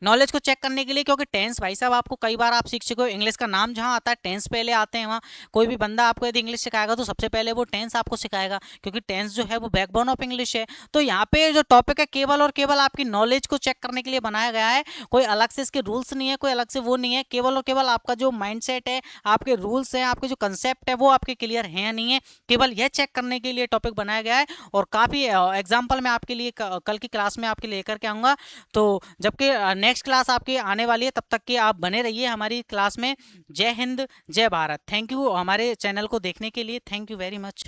नॉलेज को चेक करने के लिए, क्योंकि टेंस भाई साहब आपको कई बार आप सीख चुके हो, इंग्लिश का नाम जहां आता है टेंस पहले आते हैं वहां। कोई भी बंदा आपको यदि इंग्लिश सिखाएगा तो सबसे पहले वो टेंस आपको सिखाएगा, क्योंकि टेंस जो है वो बैकबोन ऑफ इंग्लिश है। तो यहाँ पे जो टॉपिक है केवल और केवल आपकी नॉलेज को चेक करने के लिए बनाया गया है, कोई अलग से इसके रूल्स नहीं है, कोई अलग से वो नहीं है, केवल और केवल आपका जो माइंड है, आपके रूल्स हैं, आपके जो कंसेप्ट है वो आपके क्लियर है या नहीं है, केवल यह चेक करने के लिए टॉपिक बनाया गया है। और काफ़ी एग्जाम्पल मैं आपके लिए कल की क्लास में आपके लेकर के आऊँगा। तो जबकि नेक्स्ट क्लास आपकी आने वाली है, तब तक के आप बने रहिए हमारी क्लास में। जय हिंद, जय भारत। थैंक यू हमारे चैनल को देखने के लिए, थैंक यू वेरी मच।